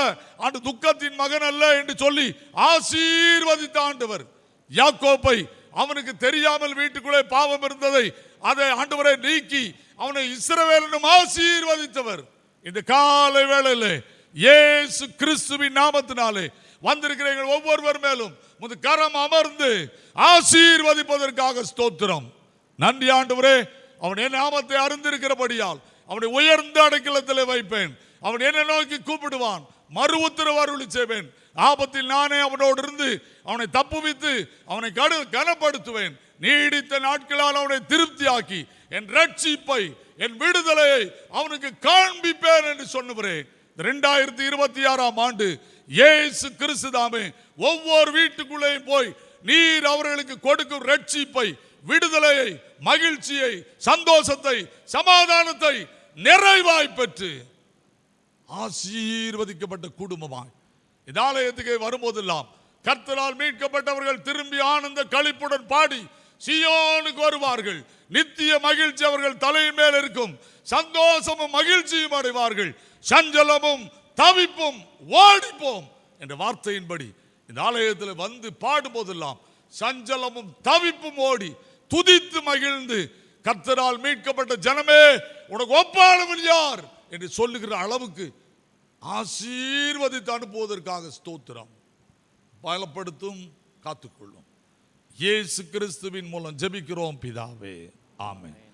அந்த துக்கத்தின் மகன் அல்ல என்று சொல்லி ஆசீர்வதித்த ஆண்டவர் யாக்கோப்பை, அவனுக்கு தெரியாமல் வீட்டுக்குள்ளே பாவம் இருந்ததை அதை ஆண்டவரை நீக்கி அவனை இஸ்ரவேல் என்னும் ஆசீர்வதித்தவர். இந்த காலை வேளையிலே இயேசு கிறிஸ்துவின் நாமத்தினாலே வந்திருக்கிற எங்கள் ஒவ்வொருவர் மேலும் உமது கரம் அமர்ந்து ஆசீர்வதிப்பதற்காக ஸ்தோத்திரம். நன்றி ஆண்டவரே. அவன் என் நாமத்தை அறிந்திருக்கிறபடியால் அவனை உயர்ந்த அடைக்கலத்திலே வைப்பேன். அவன் என்னை நோக்கி கூப்பிடுவான், மறு உத்தரவு அருளி செய்வேன். ஆபத்தில் நானே அவனோடு இருந்து அவனை தப்புவித்து அவனை கனப்படுத்துவேன். நீடித்த நாட்களால் அவனை திருப்தியாக்கி என் ரட்சிப்பை, என் விடுதலையை அவனுக்கு காண்பிப்பேன் என்று சொன்னவரே. 2026ஆம் ஆண்டு இயேசு கிறிஸ்து தாமே ஒவ்வொரு வீட்டுக்குள்ளேயும் போய் நீர் அவர்களுக்கு கொடுக்கும் ரட்சிப்பை, விடுதலையை, மகிழ்ச்சியை, சந்தோஷத்தை, சமாதானத்தை நிறைவாய் பெற்று ஆசீர்வதிக்கப்பட்ட குடும்பமாய் இந்த ஆலயத்துக்கு வரும்போதெல்லாம் கர்த்தரால் மீட்கப்பட்டவர்கள் திரும்பி ஆனந்த களிப்புடன் பாடி சீயோனுக்கு வருவார்கள். நித்திய மகிழ்ச்சி அவர்கள் தலையின் மேல் இருக்கும். சந்தோஷமும் மகிழ்ச்சியும் அடைவார்கள். சஞ்சலமும் தவிப்பும் ஓடிப்போம் என்ற வார்த்தையின்படி இந்த ஆலயத்தில் வந்து பாடும்போதெல்லாம் சஞ்சலமும் தவிப்பும் ஓடி துதித்து மகிழ்ந்து கர்த்தரால் மீட்கப்பட்ட ஜனமே உனக்கு ஒப்பானவன் யார் என்று சொல்லுகிற அளவுக்கு ஆசீர்வதித்து அனுப்புவதற்காக ஸ்தோத்திரம். பலப்படுத்தும், காத்துக்கொள்ளும். இயேசு கிறிஸ்துவின் மூலம் ஜெபிக்கிறோம் பிதாவே, ஆமென்.